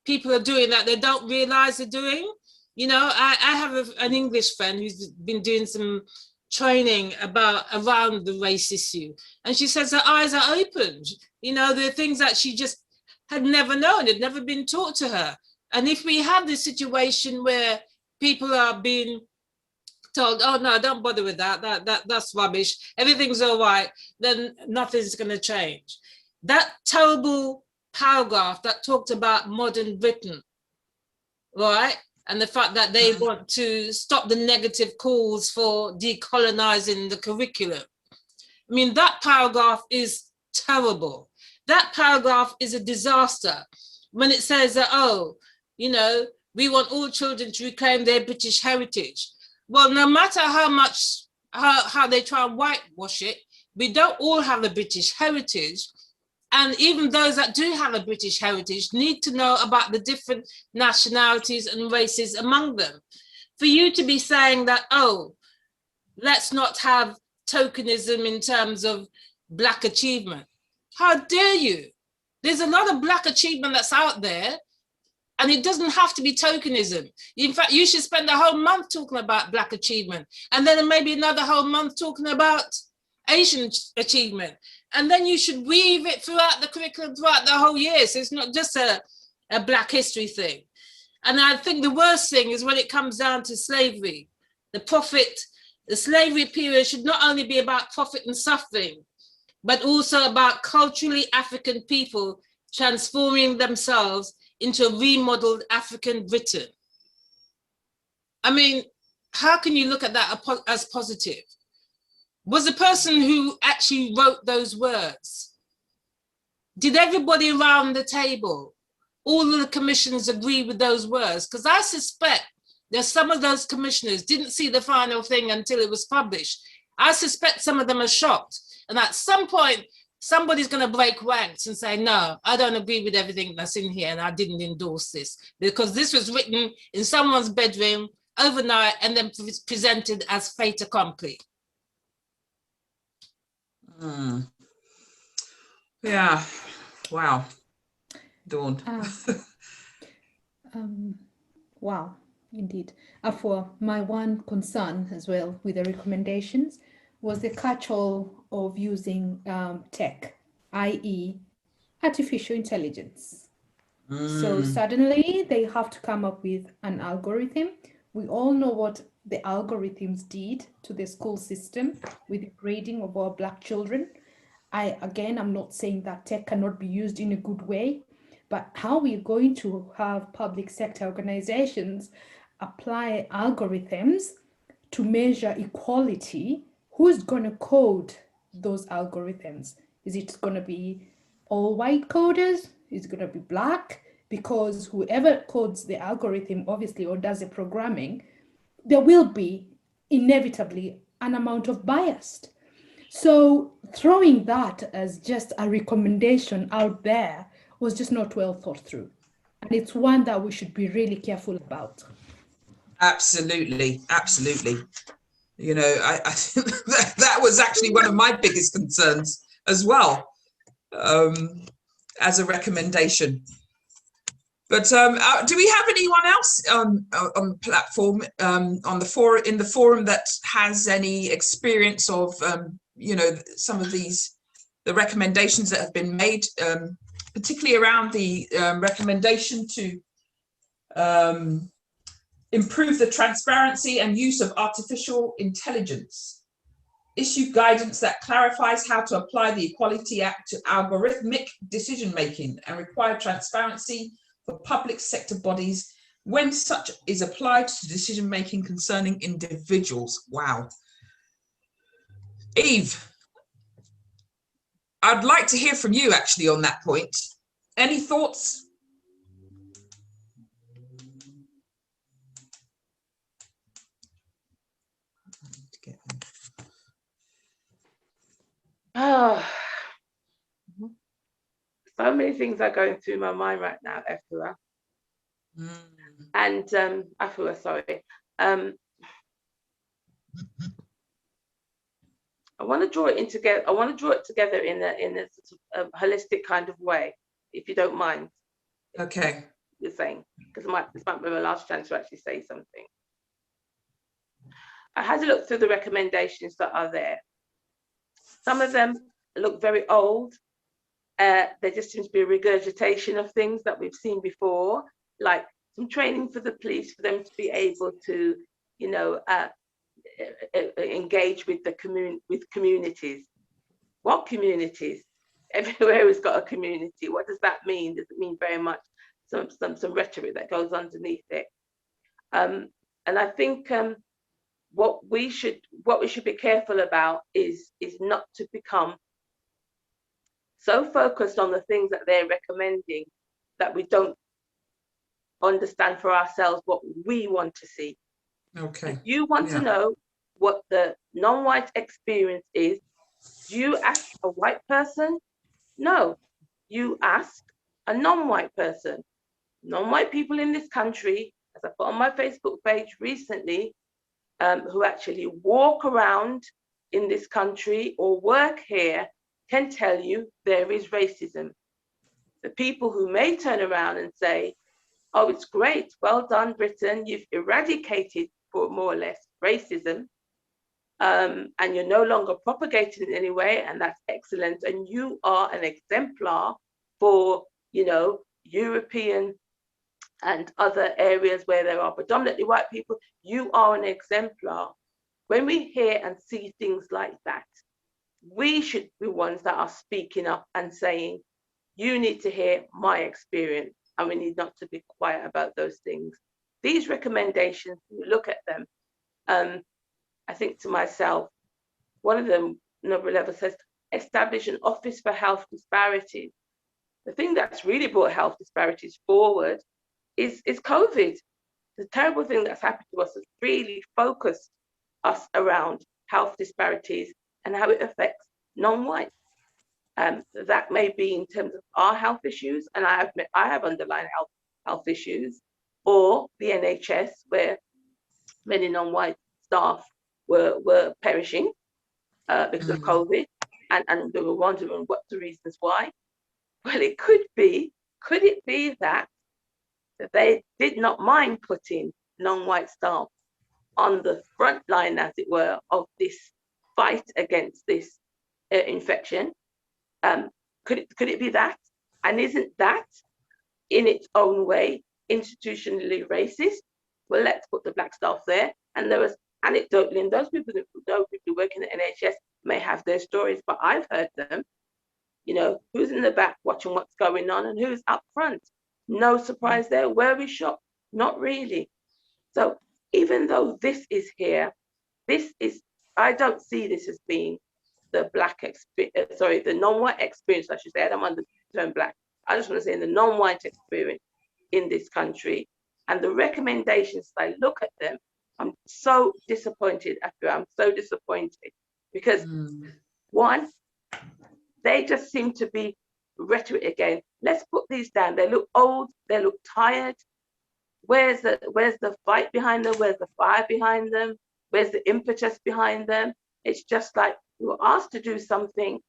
people are doing that they don't realize they're doing. You know, I have an English friend who's been doing some training around the race issue, and she says her eyes are opened. You know, there are things that she just had never known, had never been taught to her. And if we have this situation where people are being told, oh no, don't bother with that's rubbish, everything's all right, then nothing's going to change. That terrible paragraph that talked about modern Britain, right, and the fact that they want to stop the negative calls for decolonizing the curriculum. I mean, that paragraph is terrible. That paragraph is a disaster when it says that, oh, you know, we want all children to reclaim their British heritage. Well, no matter how much, how they try and whitewash it, we don't all have a British heritage. And even those that do have a British heritage need to know about the different nationalities and races among them. For you to be saying that, oh, let's not have tokenism in terms of Black achievement. How dare you? There's a lot of Black achievement that's out there, and it doesn't have to be tokenism. In fact, you should spend a whole month talking about Black achievement, and then maybe another whole month talking about Asian achievement. And then you should weave it throughout the curriculum throughout the whole year. So it's not just a Black history thing. And I think the worst thing is when it comes down to slavery. The slavery period should not only be about profit and suffering, but also about culturally African people transforming themselves into a remodeled African Britain. I mean, how can you look at that as positive? Was the person who actually wrote those words, did everybody around the table, all of the commissioners agree with those words? Because I suspect that some of those commissioners didn't see the final thing until it was published. I suspect some of them are shocked. And at some point, somebody's going to break ranks and say, no, I don't agree with everything that's in here, and I didn't endorse this, because this was written in someone's bedroom overnight and then presented as fait accompli. Yeah, wow. Dawn. Wow, indeed. For my one concern as well with the recommendations was the catch-all of using tech, i.e. artificial intelligence. So suddenly they have to come up with an algorithm. We all know what the algorithms did to the school system with the grading of our Black children. I'm not saying that tech cannot be used in a good way, but how we're going to have public sector organizations apply algorithms to measure equality, who's going to code those algorithms? Is it going to be all white coders? Is it going to be Black? Because whoever codes the algorithm, obviously, or does the programming, there will be inevitably an amount of bias. So throwing that as just a recommendation out there was just not well thought through. And it's one that we should be really careful about. Absolutely, absolutely. You know, I think that was actually one of my biggest concerns as well, as a recommendation. But do we have anyone else on the platform, on the forum, in the forum, that has any experience of, you know, some of the recommendations that have been made, particularly around the recommendation to improve the transparency and use of artificial intelligence, issue guidance that clarifies how to apply the Equality Act to algorithmic decision-making, and require transparency for public sector bodies when such is applied to decision-making concerning individuals. Wow. Eve, I'd like to hear from you actually on that point. Any thoughts? Oh, so many things are going through my mind right now, Afua. And Afua, sorry. I want to draw it in together. I want to draw it together in a sort of holistic kind of way, if you don't mind. Okay. You're saying, because this might be my last chance to actually say something. I had to look through the recommendations that are there. Some of them look very old. There just seems to be a regurgitation of things that we've seen before, like some training for the police for them to be able to, you know, engage with the communities. What communities? Everywhere has got a community. What does that mean? Does it mean very much some rhetoric that goes underneath it? And I think what we should be careful about is not to become so focused on the things that they're recommending that we don't understand for ourselves what we want to see. Okay. If you want to know what the non-white experience is, do you ask a white person? No, you ask a non-white person. Non-white people in this country, as I put on my Facebook page recently, who actually walk around in this country or work here, can tell you there is racism. The people who may turn around and say, oh, it's great, well done, Britain, you've eradicated, for more or less, racism, and you're no longer propagating in any way, and that's excellent, and you are an exemplar for, you know, European and other areas where there are predominantly white people, you are an exemplar. When we hear and see things like that, we should be ones that are speaking up and saying, you need to hear my experience, and we need not to be quiet about those things. These recommendations, you look at them, I think to myself, one of them, number 11, says, establish an office for health disparities. The thing that's really brought health disparities forward is COVID. The terrible thing that's happened to us has really focused us around health disparities and how it affects non-whites. That may be in terms of our health issues, and I have underlying health issues, or the NHS, where many non-white staff were perishing because of COVID, and they were wondering what the reasons why. Well, it could be that they did not mind putting non-white staff on the front line, as it were, of this fight against this infection. Could it be that? And isn't that, in its own way, institutionally racist? Well, let's put the black staff there. And there was, anecdotally, and those people working at NHS may have their stories, but I've heard them. You know, who's in the back watching what's going on and who's up front? No surprise there. Were we shocked? Not really. So even though this is here, I don't see this as being the black experience, sorry, the non-white experience, I should say. I don't want the term black. I just want to say the non-white experience in this country. And the recommendations, I look at them, I'm so disappointed. I'm so disappointed because One, they just seem to be rhetoric again. Let's put these down. They look old, they look tired. Where's the fight behind them? Where's the fire behind them? Where's the impetus behind them? It's just like, we were asked to do something,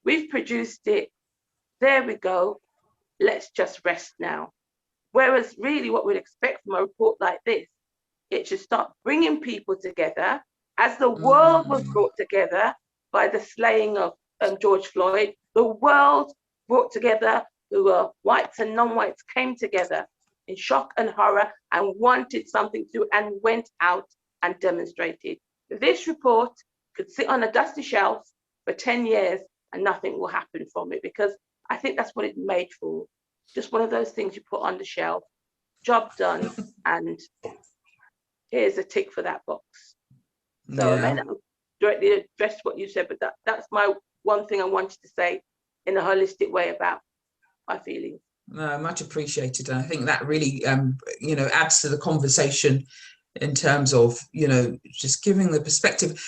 we've produced it, there we go, let's just rest now. Whereas really what we'd expect from a report like this, it should start bringing people together, as the world was brought together by the slaying of George Floyd. The world brought together, who were whites and non-whites, came together in shock and horror and wanted something to do and went out and demonstrated. This report could sit on a dusty shelf for 10 years and nothing will happen from it, because I think that's what it's made for. Just one of those things you put on the shelf, job done, and here's a tick for that box. So I may not directly address what you said, but that's my one thing I wanted to say in a holistic way about my feelings. No, much appreciated. And I think that really, adds to the conversation in terms of, just giving the perspective.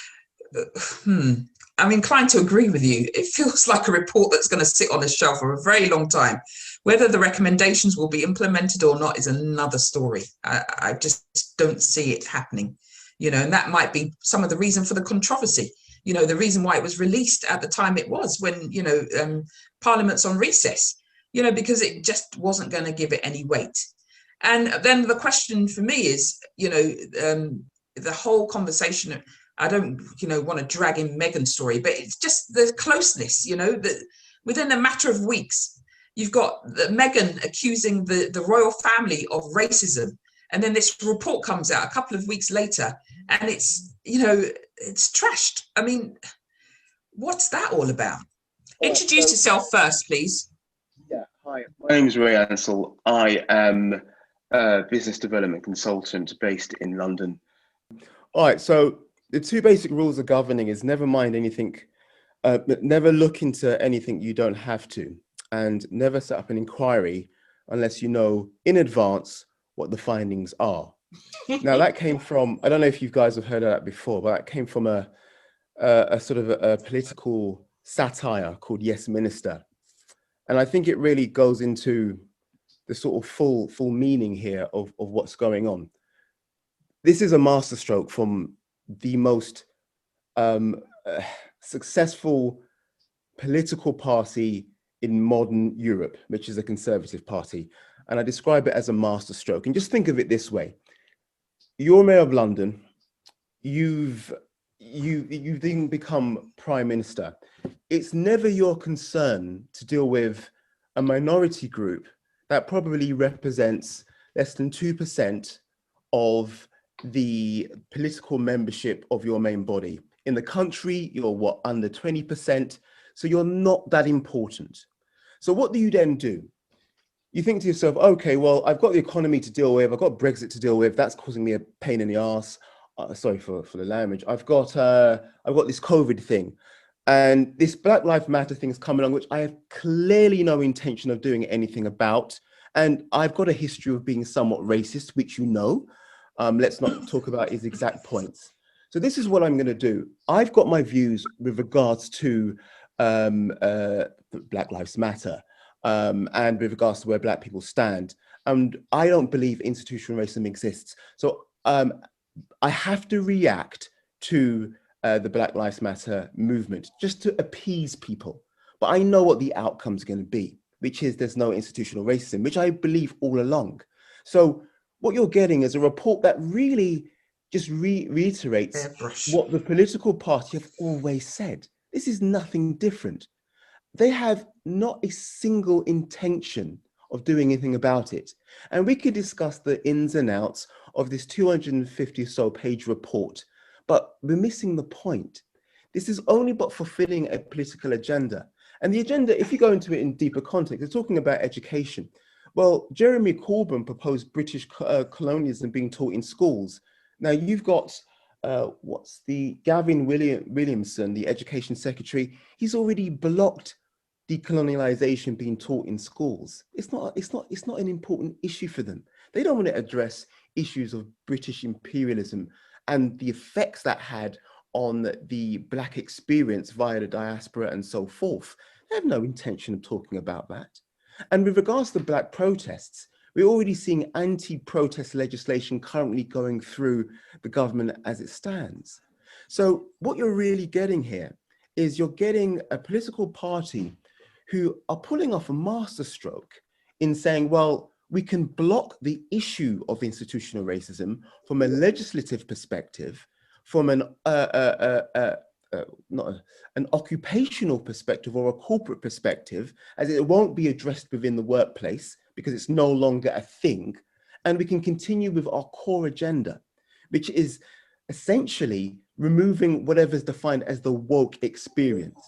I'm inclined to agree with you. It feels like a report that's going to sit on a shelf for a very long time. Whether the recommendations will be implemented or not is another story. I just don't see it happening, and that might be some of the reason for the controversy. The reason why it was released at the time it was, when, Parliament's on recess, because it just wasn't going to give it any weight. And then the question for me is, the whole conversation, I don't, want to drag in Meghan's story, but it's just the closeness, that within a matter of weeks, you've got Meghan accusing the royal family of racism. And then this report comes out a couple of weeks later and it's, it's trashed. I mean, what's that all about? Introduce yourself first, please. Yeah, hi, my name is Ansel. I am a business development consultant based in London. All right, so the two basic rules of governing is never mind anything, never look into anything you don't have to, and never set up an inquiry unless you know in advance what the findings are. Now that came from, I don't know if you guys have heard of that before, but that came from a sort of a political satire called Yes Minister. And I think it really goes into the sort of full meaning here of what's going on. This is a masterstroke from the most successful political party in modern Europe, which is a Conservative Party. And I describe it as a masterstroke. And just think of it this way. You're Mayor of London, you've then become Prime Minister. It's never your concern to deal with a minority group that probably represents less than 2% of the political membership of your main body. In the country, you're what, under 20%? So you're not that important. So what do you then do? You think to yourself, okay, well, I've got the economy to deal with, I've got Brexit to deal with, that's causing me a pain in the arse. Sorry for the language. I've got this COVID thing. And this Black Lives Matter thing is coming along, which I have clearly no intention of doing anything about. And I've got a history of being somewhat racist, which you know. Let's not talk about his exact points. So this is what I'm going to do. I've got my views with regards to Black Lives Matter and with regards to where Black people stand. And I don't believe institutional racism exists. So I have to react to the Black Lives Matter movement just to appease people. But I know what the outcome's going to be, which is there's no institutional racism, which I believe all along. So what you're getting is a report that really just reiterates what the political party have always said. This is nothing different. They have not a single intention of doing anything about it. And we could discuss the ins and outs of this 250 or so page report, but we're missing the point. This is only but fulfilling a political agenda. And the agenda, if you go into it in deeper context, they're talking about education. Well, Jeremy Corbyn proposed British colonialism being taught in schools. Now you've got, Gavin Williamson, the education secretary, he's already blocked decolonialization being taught in schools. It's not an important issue for them. They don't want to address issues of British imperialism and the effects that had on the Black experience via the diaspora and so forth. They have no intention of talking about that. And with regards to the Black protests, we're already seeing anti-protest legislation currently going through the government as it stands. So what you're really getting here is you're getting a political party who are pulling off a masterstroke in saying, well, we can block the issue of institutional racism from a legislative perspective, from an occupational perspective or a corporate perspective, as it won't be addressed within the workplace because it's no longer a thing. And we can continue with our core agenda, which is essentially removing whatever's defined as the woke experience.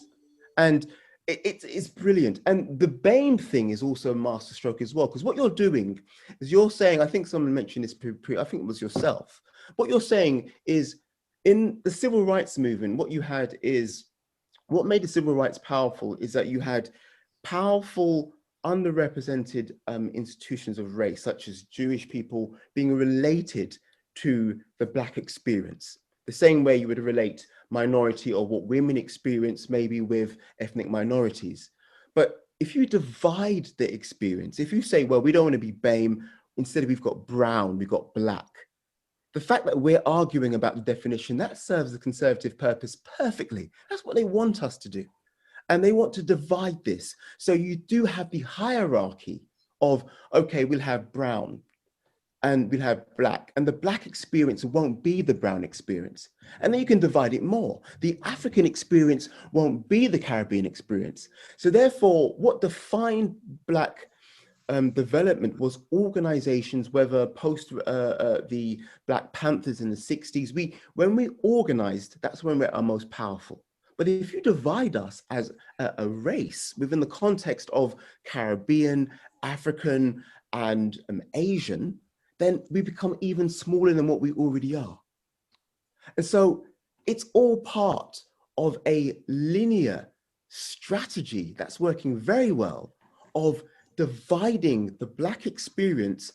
And it's brilliant. And the BAME thing is also a masterstroke as well, because what you're doing is you're saying, I think someone mentioned this, I think it was yourself. What you're saying is in the civil rights movement, what you had is, what made the civil rights powerful is that you had powerful underrepresented institutions of race, such as Jewish people being related to the Black experience, the same way you would relate minority or what women experience maybe with ethnic minorities. But if you divide the experience, if you say, well, we don't want to be BAME, instead we've got brown, we've got Black, the fact that we're arguing about the definition, that serves the conservative purpose perfectly. That's what they want us to do. And they want to divide this. So you do have the hierarchy of, okay, we'll have brown and we'll have Black, and the Black experience won't be the brown experience. And then you can divide it more. The African experience won't be the Caribbean experience. So therefore, what defined Black development was organizations, whether post the Black Panthers in the 60s, when we organized, that's when we're our most powerful. But if you divide us as a race within the context of Caribbean, African, and Asian, then we become even smaller than what we already are. And so it's all part of a linear strategy that's working very well of dividing the Black experience,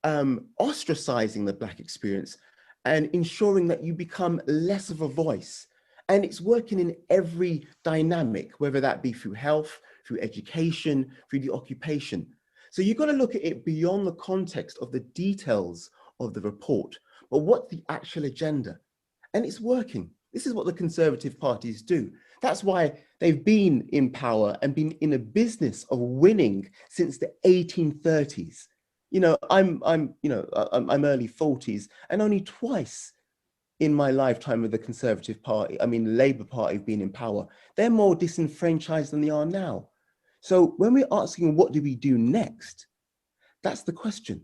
ostracizing the Black experience, and ensuring that you become less of a voice. And it's working in every dynamic, whether that be through health, through education, through the occupation. So you've got to look at it beyond the context of the details of the report, but what's the actual agenda? And it's working. This is what the Conservative parties do. That's why they've been in power and been in a business of winning since the 1830s. You know, I'm early 40s, and only twice in my lifetime with the Conservative Party, I mean, the Labour Party have been in power. They're more disenfranchised than they are now. So when we're asking what do we do next, that's the question.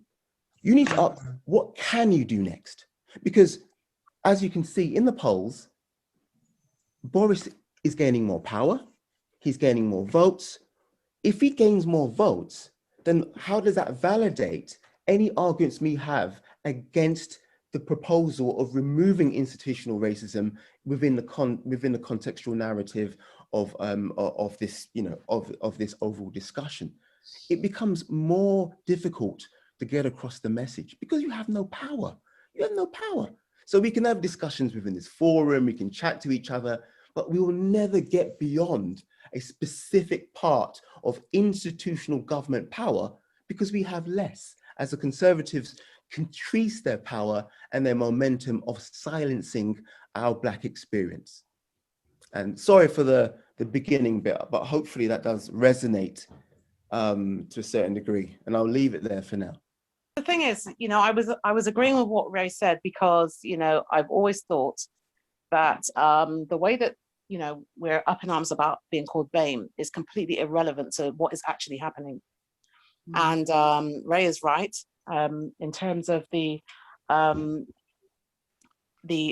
You need to ask, what can you do next? Because as you can see in the polls, Boris is gaining more power, he's gaining more votes. If he gains more votes, then how does that validate any arguments we have against the proposal of removing institutional racism within the contextual narrative of this, you know, of this overall discussion? It becomes more difficult to get across the message because you have no power. You have no power. So we can have discussions within this forum, we can chat to each other, but we will never get beyond a specific part of institutional government power because we have less, as the Conservatives increase their power and their momentum of silencing our Black experience. And sorry for the beginning bit, but hopefully that does resonate to a certain degree. And I'll leave it there for now. The thing is, you know, I was agreeing with what Ray said because, you know, I've always thought that the way that, you know, we're up in arms about being called BAME is completely irrelevant to what is actually happening. And Ray is right in terms of the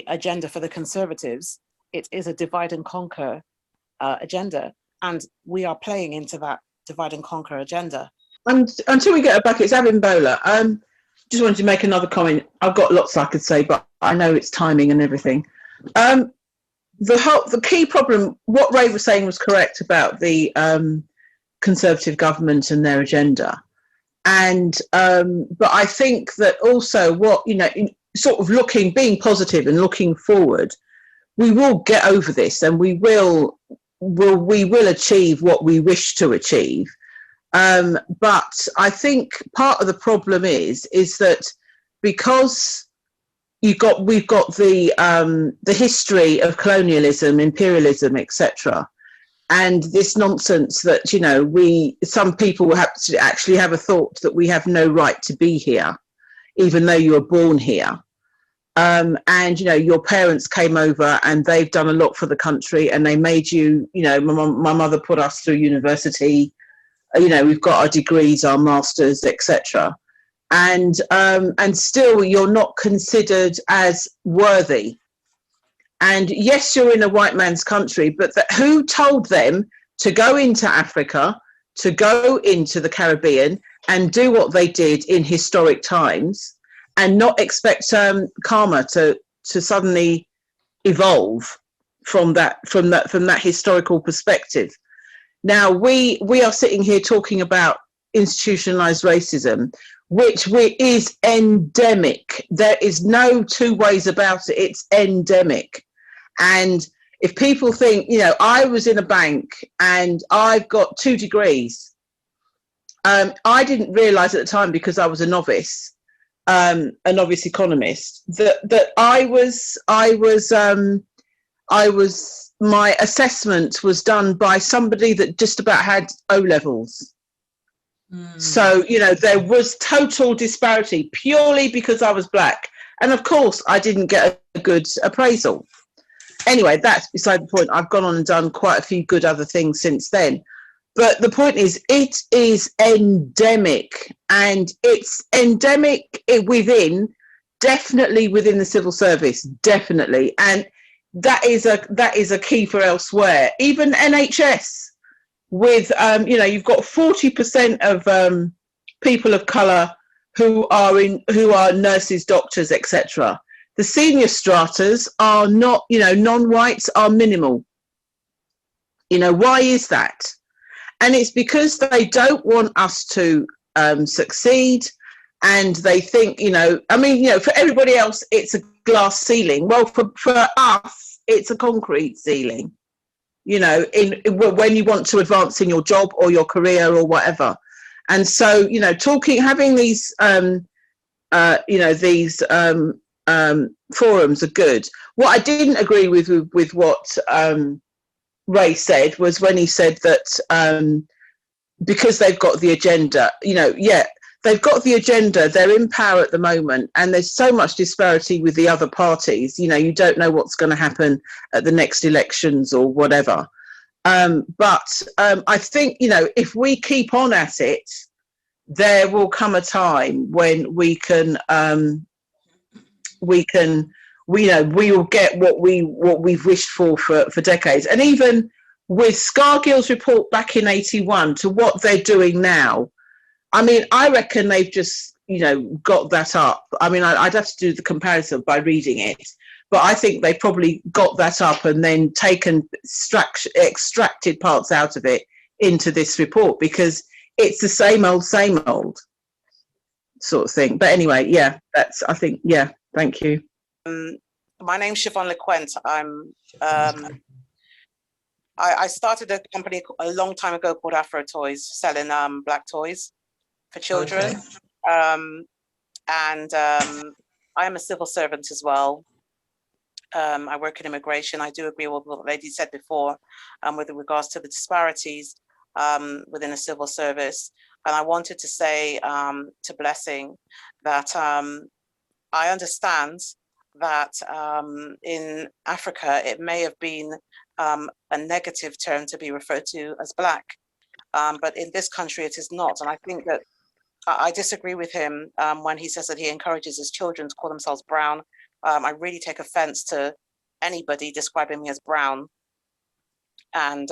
agenda for the Conservatives. It is a divide and conquer agenda, and we are playing into that divide and conquer agenda. And until we get her back, it's Abimbola. Just wanted to make another comment. I've got lots I could say, but I know it's timing and everything. The key problem, what Ray was saying was correct about the Conservative government and their agenda. And but I think that also what, you know, sort of being positive and looking forward, we will get over this, and we will achieve what we wish to achieve. But I think part of the problem is that because we've got the history of colonialism, imperialism, etc., and this nonsense that, you know, some people have to actually have a thought that we have no right to be here, even though you were born here. And, you know, your parents came over and they've done a lot for the country, and they made you, you know, my mother put us through university. You know, we've got our degrees, our masters, etc. And still you're not considered as worthy. And yes, you're in a white man's country, but who told them to go into Africa, to go into the Caribbean and do what they did in historic times, and not expect karma to suddenly evolve from that historical perspective? Now we are sitting here talking about institutionalized racism, which is endemic. There is no two ways about it. It's endemic. And if people think, you know, I was in a bank and I've got 2 degrees, I didn't realize at the time, because I was a novice economist, that my assessment was done by somebody that just about had O levels. So, you know, there was total disparity purely because I was black. And of course, I didn't get a good appraisal. Anyway, that's beside the point. I've gone on and done quite a few good other things since then. But the point is, it is endemic, and it's endemic definitely within the civil service, definitely. And that is a key for elsewhere. Even NHS, with you know, you've got 40% of people of colour who are nurses, doctors, etc. The senior stratas are not, you know, non-whites are minimal. You know, why is that? And it's because they don't want us to succeed, and they think, you know, I mean, you know, for everybody else it's a glass ceiling. Well, for us it's a concrete ceiling, you know, when you want to advance in your job or your career or whatever. And so, you know, having these you know, these forums are good. What I didn't agree with what Ray said was when he said that because they've got the agenda, you know, yeah, they've got the agenda, they're in power at the moment, and there's so much disparity with the other parties, you know, you don't know what's going to happen at the next elections or whatever. But I think, you know, if we keep on at it, there will come a time when we will get what we've wished for decades. And even with Scargill's report back in 81 to what they're doing now, I mean, I reckon they've just, you know, got that up. I mean, I'd have to do the comparison by reading it, but I think they probably got that up and then extracted parts out of it into this report, because it's the same old sort of thing. But anyway, yeah, that's, I think, yeah, thank you. My name's Sibohan Lecointe. I started a company a long time ago called Afro Toys, selling black toys for children. Okay. I am a civil servant as well. I work in immigration. I do agree with what the lady said before with regards to the disparities within the civil service. And I wanted to say to Blessing that I understand that in Africa, it may have been a negative term to be referred to as black, but in this country, it is not. And I think that I disagree with him when he says that he encourages his children to call themselves brown. I really take offense to anybody describing me as brown. And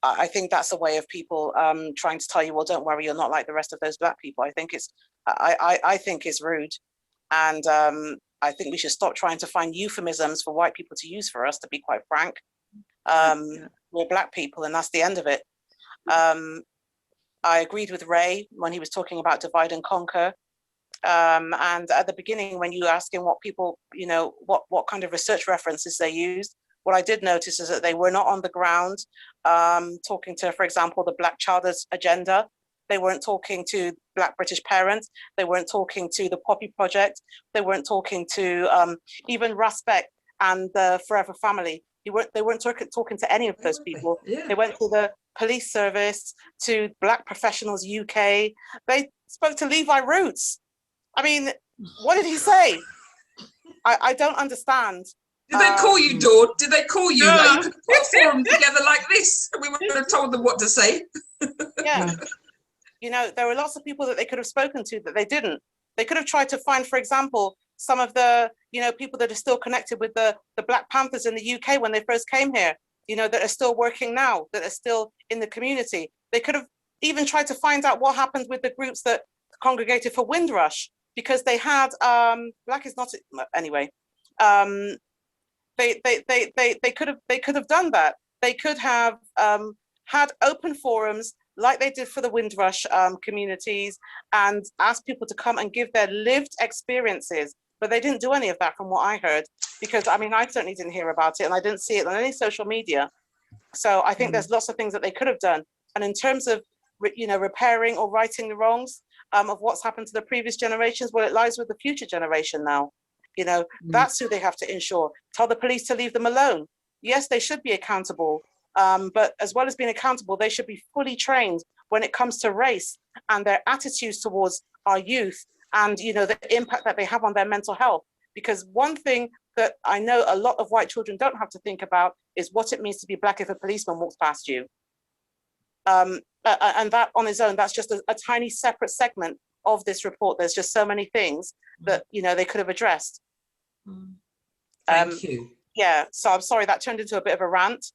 I think that's a way of people trying to tell you, well, don't worry, you're not like the rest of those black people. I think it's rude. And I think we should stop trying to find euphemisms for white people to use for us, to be quite frank. We're black people, and that's the end of it. I agreed with Ray when he was talking about divide and conquer. And at the beginning, when you were asking what people, you know, what kind of research references they used, what I did notice is that they were not on the ground talking to, for example, the Black Childers Agenda. They weren't talking to Black British Parents. They weren't talking to the Poppy Project. They weren't talking to even Raspek and the Forever Family. They weren't talking to any of those people. Yeah. They went to the police service, to Black Professionals UK. They spoke to Levi Roots. I mean, what did he say? I don't understand. Did they call you, Dawn? Did they call you? No. Like, you could put a forum together like this, and we would have told them what to say. Yeah. You know, there were lots of people that they could have spoken to that they didn't. They could have tried to find, for example, some of the, you know, people that are still connected with the Black Panthers in the UK when they first came here, you know, that are still working now, that are still in the community. They could have even tried to find out what happened with the groups that congregated for Windrush, because they had, Black is not, anyway, they could have done that. They could have had open forums like they did for the Windrush communities and asked people to come and give their lived experiences, but they didn't do any of that from what I heard, because I mean, I certainly didn't hear about it and I didn't see it on any social media. So I think there's lots of things that they could have done. And in terms of, you know, repairing or righting the wrongs of what's happened to the previous generations, well, it lies with the future generation now. You know, that's who they have to ensure. Tell the police to leave them alone. Yes, they should be accountable. But as well as being accountable, they should be fully trained when it comes to race and their attitudes towards our youth and, you know, the impact that they have on their mental health. Because one thing that I know a lot of white children don't have to think about is what it means to be Black if a policeman walks past you. And that on its own, that's just a tiny separate segment of this report. There's just so many things that, you know, they could have addressed. Thank you. Yeah, so I'm sorry that turned into a bit of a rant.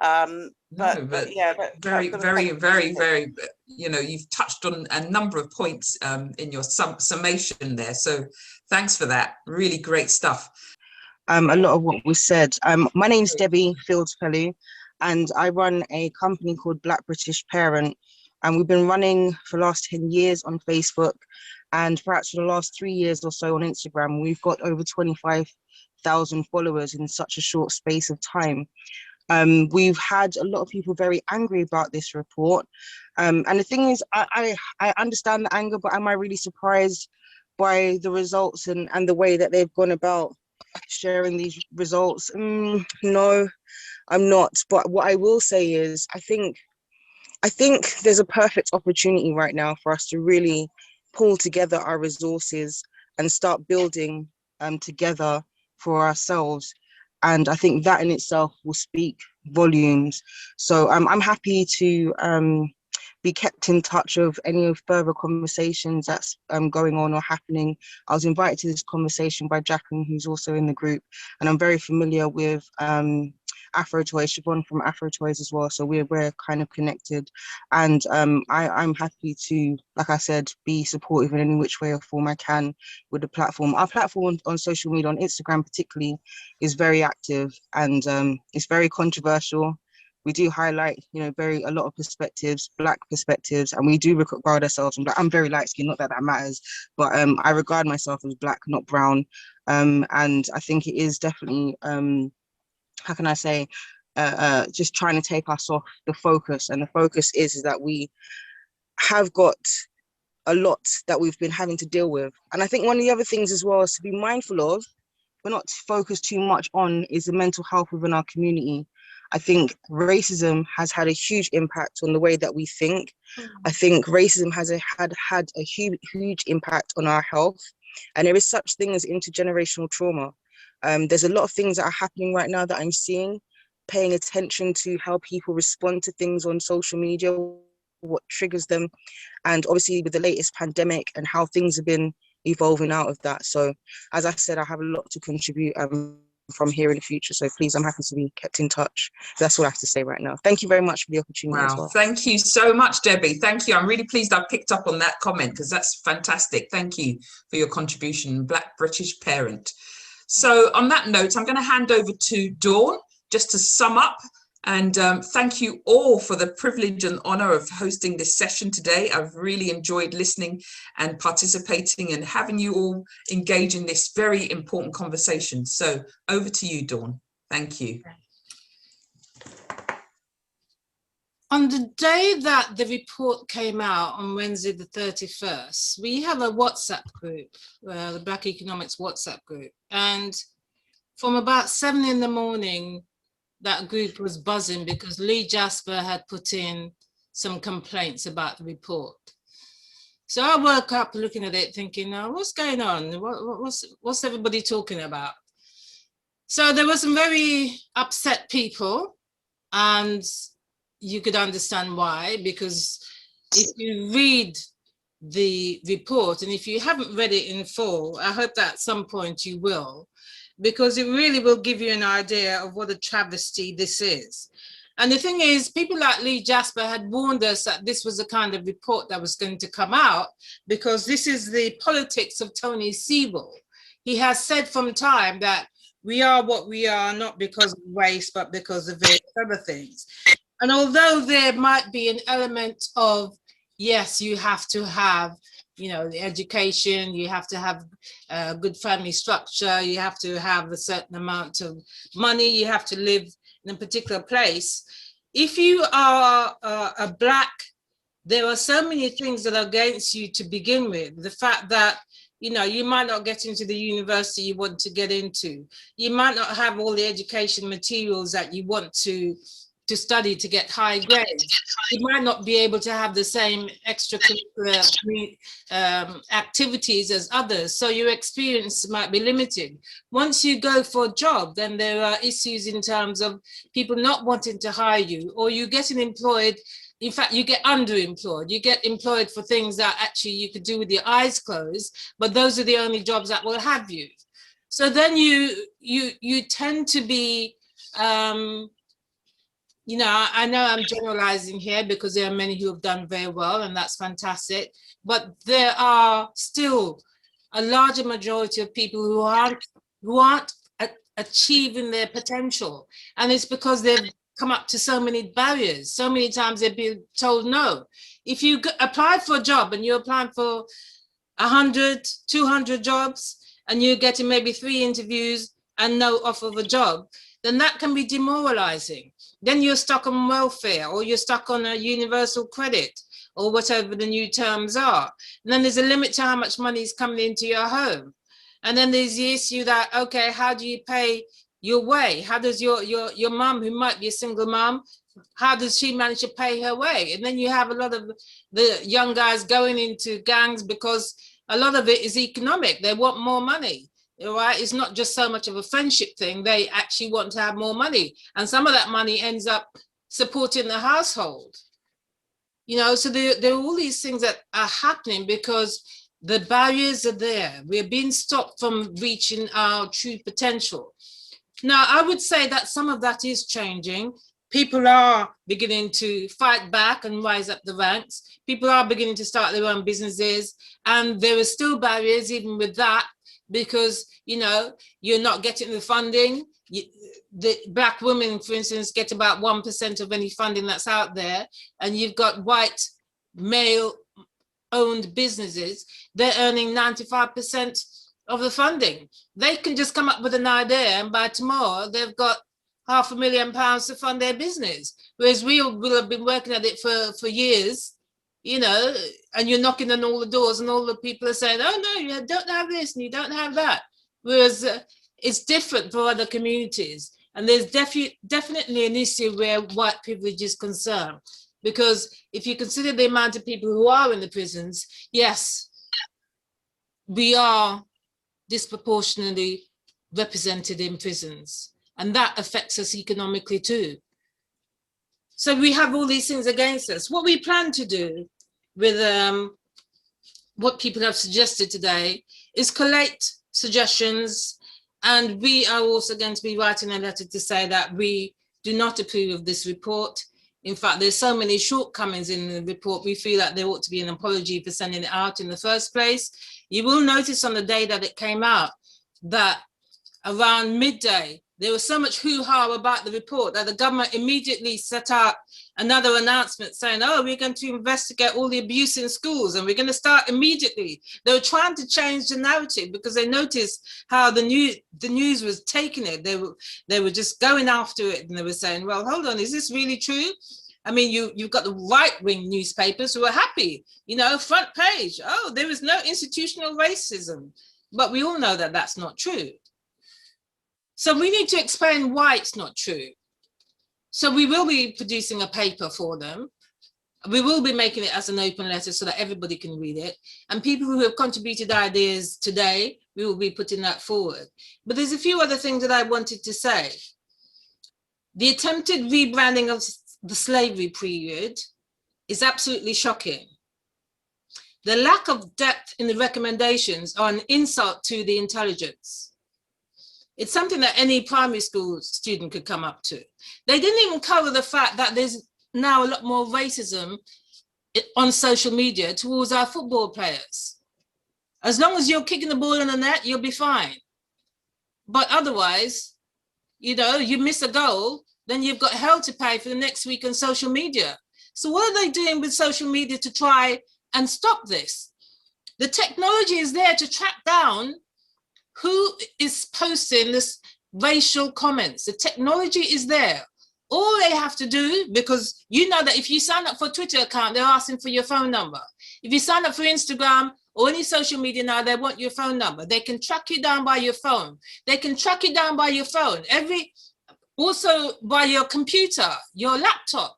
But yeah, very, you know, you've touched on a number of points in your summation there. So thanks for that. Really great stuff. A lot of what was said. My name's Debbie Field-Pellow, and I run a company called Black British Parent, and we've been running for the last 10 years on Facebook, and perhaps for the last 3 years or so on Instagram. We've got over 25,000 followers in such a short space of time. We've had a lot of people very angry about this report. And the thing is, I understand the anger, but am I really surprised by the results and the way that they've gone about sharing these results? No, I'm not. But what I will say is, I think there's a perfect opportunity right now for us to really pull together our resources and start building together for ourselves. And I think that in itself will speak volumes. So I'm happy to be kept in touch of any further conversations that's going on or happening. I was invited to this conversation by Jacqueline, who's also in the group, and I'm very familiar with Afro Toys, Sibohan from Afro Toys as well. So we're kind of connected, and I'm happy to, like I said, be supportive in any which way or form I can with the platform. Our platform on social media, on Instagram particularly, is very active, and it's very controversial. We do highlight, you know, a lot of perspectives, Black perspectives, and we do regard ourselves. I'm very light skinned, not that that matters, but I regard myself as Black, not brown, and I think it is definitely, how can I say, just trying to take us off the focus. And the focus is that we have got a lot that we've been having to deal with. And I think one of the other things as well is to be mindful of, but not to focus too much on, is the mental health within our community. I think racism has had a huge impact on the way that we think. I think racism has had a huge impact on our health. And there is such thing as intergenerational trauma. There's a lot of things that are happening right now that I'm seeing, paying attention to how people respond to things on social media, what triggers them, and obviously with the latest pandemic and how things have been evolving out of that. So as I said, I have a lot to contribute from here in the future. So please, I'm happy to be kept in touch. That's what I have to say right now. Thank you very much for the opportunity as well. Thank you so much, Debbie. Thank you. I'm really pleased I picked up on that comment, because that's fantastic. Thank you for your contribution, Black British Parent. So on that note, I'm going to hand over to Dawn just to sum up And thank you all for the privilege and honor of hosting this session today. I've really enjoyed listening and participating and having you all engage in this very important conversation. So over to you, Dawn. Thank you. On the day that the report came out on Wednesday the 31st, we have a WhatsApp group, the Black Economics WhatsApp group. And from about 7 in the morning, that group was buzzing because Lee Jasper had put in some complaints about the report. So I woke up looking at it thinking, oh, what's going on? What's everybody talking about? So there were some very upset people, and you could understand why, because if you read the report, and if you haven't read it in full, I hope that at some point you will, because it really will give you an idea of what a travesty this is. And the thing is, people like Lee Jasper had warned us that this was the kind of report that was going to come out, because this is the politics of Tony Sewell. He has said from time that we are what we are, not because of race, but because of various other things. And although there might be an element of, yes, you have to have, you know, the education, you have to have a good family structure, you have to have a certain amount of money, you have to live in a particular place. If you are a Black, there are so many things that are against you to begin with. The fact that, you know, you might not get into the university you want to get into. You might not have all the education materials that you want to study to get high grades. You might not be able to have the same extracurricular activities as others, so your experience might be limited. Once you go for a job, then there are issues in terms of people not wanting to hire you, or you getting employed. In fact, you get underemployed. You get employed for things that actually you could do with your eyes closed, but those are the only jobs that will have you. So then you tend to be, you know, I know I'm generalizing here because there are many who have done very well, and that's fantastic, but there are still a larger majority of people who aren't achieving their potential. And it's because they've come up to so many barriers. So many times they've been told no. If you apply for a job and you're applying for 100, 200 jobs, and you're getting maybe 3 interviews and no offer of a job, then that can be demoralizing. Then you're stuck on welfare, or you're stuck on a universal credit, or whatever the new terms are. And then there's a limit to how much money is coming into your home. And then there's the issue that, okay, how do you pay your way? How does your mum, who might be a single mum, how does she manage to pay her way? And then you have a lot of the young guys going into gangs because a lot of it is economic. They want more money. Right? It's not just so much of a friendship thing. They actually want to have more money. And some of that money ends up supporting the household. You know, so there are all these things that are happening because the barriers are there. We're being stopped from reaching our true potential. Now, I would say that some of that is changing. People are beginning to fight back and rise up the ranks. People are beginning to start their own businesses. And there are still barriers even with that, because, you know, you're not getting the funding. The Black women, for instance, get about 1% of any funding that's out there. And you've got white male-owned businesses. They're earning 95% of the funding. They can just come up with an idea, and by tomorrow, they've got £500,000 to fund their business. Whereas we will have been working at it for years, you know, and you're knocking on all the doors and all the people are saying, oh no, you don't have this and you don't have that. Whereas it's different for other communities. And there's definitely an issue where white privilege is concerned. Because if you consider the amount of people who are in the prisons, yes, we are disproportionately represented in prisons. And that affects us economically too. So we have all these things against us. What we plan to do with what people have suggested today is collect suggestions, and we are also going to be writing a letter to say that we do not approve of this report. In fact, there's so many shortcomings in the report, we feel that there ought to be an apology for sending it out in the first place. You will notice on the day that it came out that around midday, There was so much hoo-ha about the report that the government immediately set out another announcement saying, oh, we're going to investigate all the abuse in schools and we're going to start immediately. They were trying to change the narrative because they noticed how the news was taking it. They were just going after it, and they were saying, well, hold on, is this really true? I mean, you've got the right-wing newspapers who are happy, you know, front page. Oh, there is no institutional racism. But we all know that that's not true. So we need to explain why it's not true. So we will be producing a paper for them. We will be making it as an open letter so that everybody can read it. And people who have contributed ideas today, we will be putting that forward. But there's a few other things that I wanted to say. The attempted rebranding of the slavery period is absolutely shocking. The lack of depth in the recommendations are an insult to the intelligence. It's something that any primary school student could come up to. They didn't even cover the fact that there's now a lot more racism on social media towards our football players. As long as you're kicking the ball in the net, you'll be fine. But otherwise, you know, you miss a goal, then you've got hell to pay for the next week on social media. So what are they doing with social media to try and stop this? The technology is there to track down who is posting this racial comments. The technology is there. All they have to do, because you know that if you sign up for a Twitter account, they're asking for your phone number. If you sign up for Instagram or any social media now, they want your phone number. They can track you down by your phone. They can track you down by your phone. Also by your computer, your laptop,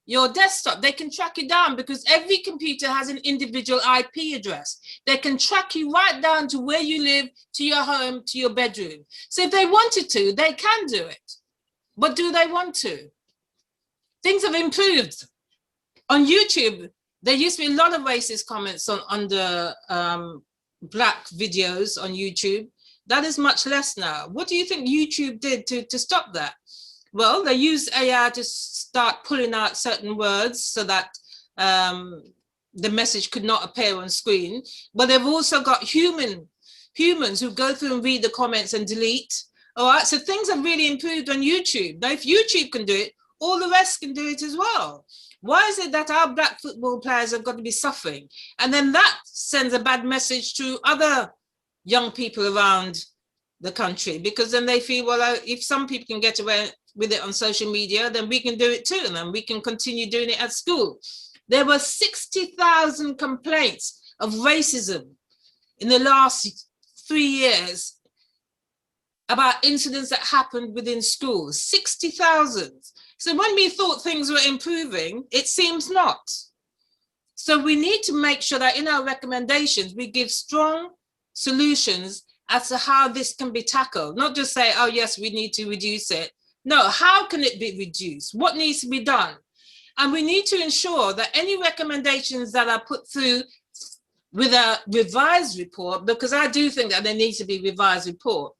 your desktop. They can track you down because every computer has an individual IP address. They can track you right down to where you live, to your home, to your bedroom. So if they wanted to, they can do it. But do they want to? Things have improved. On YouTube, there used to be a lot of racist comments under Black videos on YouTube. That is much less now. What do you think YouTube did to stop that? Well, they used AI to start pulling out certain words so that the message could not appear on screen. But they've also got humans who go through and read the comments and delete. All right, so things have really improved on YouTube. Now, if YouTube can do it, all the rest can do it as well. Why is it that our Black football players have got to be suffering? And then that sends a bad message to other young people around the country, because then they feel, well, if some people can get away with it on social media, then we can do it too, and then we can continue doing it at school. There were 60,000 complaints of racism in the last 3 years about incidents that happened within schools, 60,000. So when we thought things were improving, it seems not. So we need to make sure that in our recommendations, we give strong solutions as to how this can be tackled, not just say, oh yes, we need to reduce it. No, how can it be reduced? What needs to be done? And we need to ensure that any recommendations that are put through with a revised report, because I do think that there needs to be a revised report,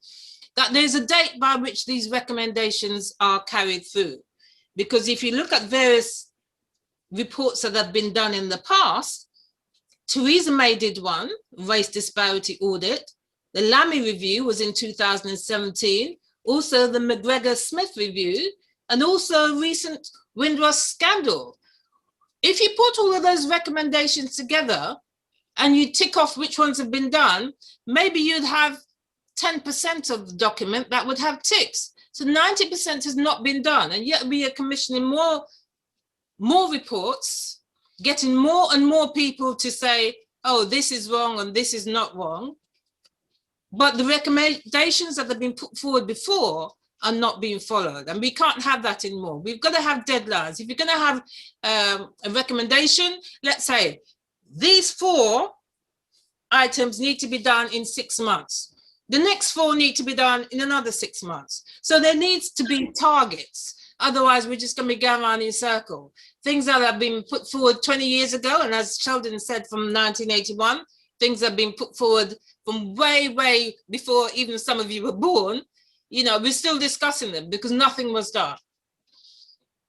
that there's a date by which these recommendations are carried through. Because if you look at various reports that have been done in the past, Theresa May did one, race disparity audit. The Lamy review was in 2017. Also the McGregor-Smith review, and also recent Windrush scandal. If you put all of those recommendations together and you tick off which ones have been done, maybe you'd have 10% of the document that would have ticks. So 90% has not been done, and yet we are commissioning more reports, getting more and more people to say, oh, this is wrong and this is not wrong. But the recommendations that have been put forward before are not being followed, and we can't have that anymore. We've got to have deadlines. If you're going to have a recommendation, let's say these 4 items need to be done in 6 months. The next 4 need to be done in another 6 months. So there needs to be targets. Otherwise, we're just going to be going around in a circle. Things that have been put forward 20 years ago, and as Sheldon said, from 1981, things have been put forward from way, way before even some of you were born. You know, we're still discussing them because nothing was done.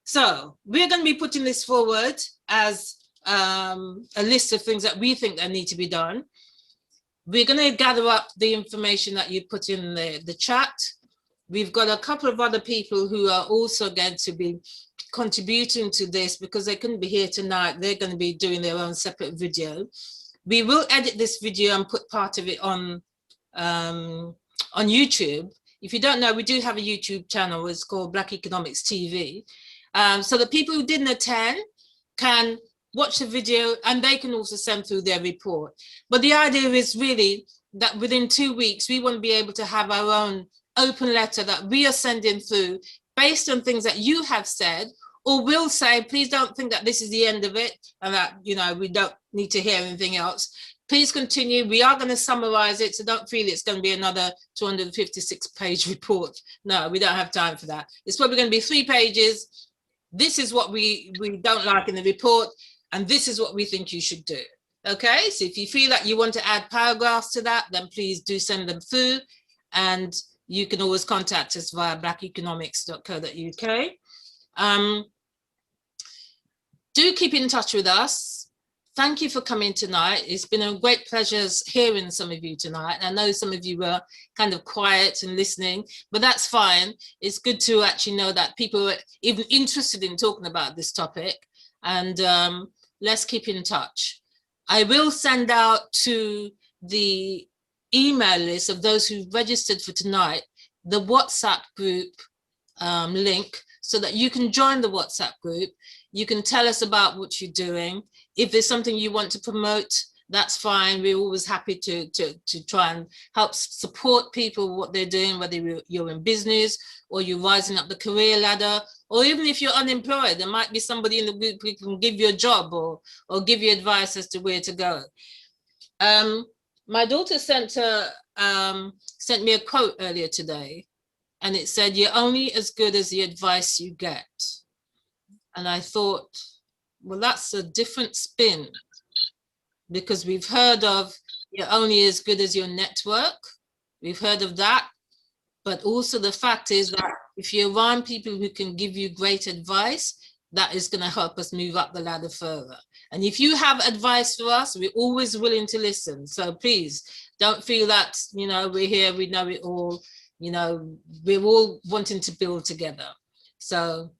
So we're going to be putting this forward as a list of things that we think that need to be done. We're going to gather up the information that you put in the chat. we've got a couple of other people who are also going to be contributing to this because they couldn't be here tonight. They're going to be doing their own separate video. We will edit this video and put part of it on YouTube. If you don't know, we do have a YouTube channel. It's called Black Economics TV. So the people who didn't attend can watch the video and they can also send through their report. But the idea is really that within 2 weeks, we want to be able to have our own open letter that we are sending through based on things that you have said or will say. Please don't think that this is the end of it and that, you know, we don't need to hear anything else. Please continue. We are going to summarize it, so don't feel it's going to be another 256-page report. No, we don't have time for that. It's probably going to be 3 pages. This is what we don't like in the report, and this is what we think you should do. Okay, so if you feel that you want to add paragraphs to that, then please do send them through, and you can always contact us via blackeconomics.co.uk. Do keep in touch with us. Thank you for coming tonight. It's been a great pleasure hearing some of you tonight. I know some of you were kind of quiet and listening, but that's fine. It's good to actually know that people are even interested in talking about this topic, and let's keep in touch. I will send out to the email list of those who registered for tonight the WhatsApp group link so that you can join the WhatsApp group. You can tell us about what you're doing. If there's something you want to promote, that's fine. We're always happy to try and help support people, what they're doing, whether you're in business or you're rising up the career ladder, or even if you're unemployed, there might be somebody in the group who can give you a job or give you advice as to where to go. My daughter sent me a quote earlier today, and it said, "You're only as good as the advice you get." And I thought, well, that's a different spin, because we've heard of you're only as good as your network. We've heard of that. But also the fact is that if you're around people who can give you great advice, that is going to help us move up the ladder further. And if you have advice for us, we're always willing to listen. So please don't feel that, you know, we're here, we know it all. You know, we're all wanting to build together. So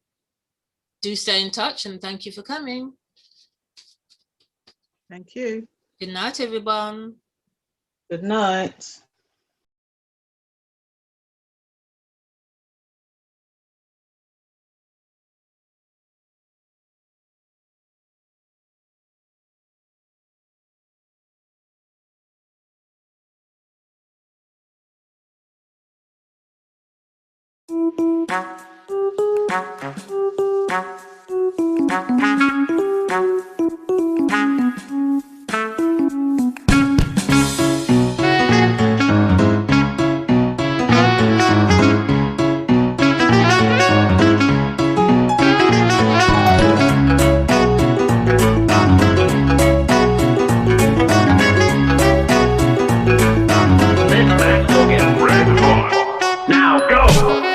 do stay in touch, and thank you for coming. Thank you. Good night, everyone. Good night. This man's looking red hot. Now go!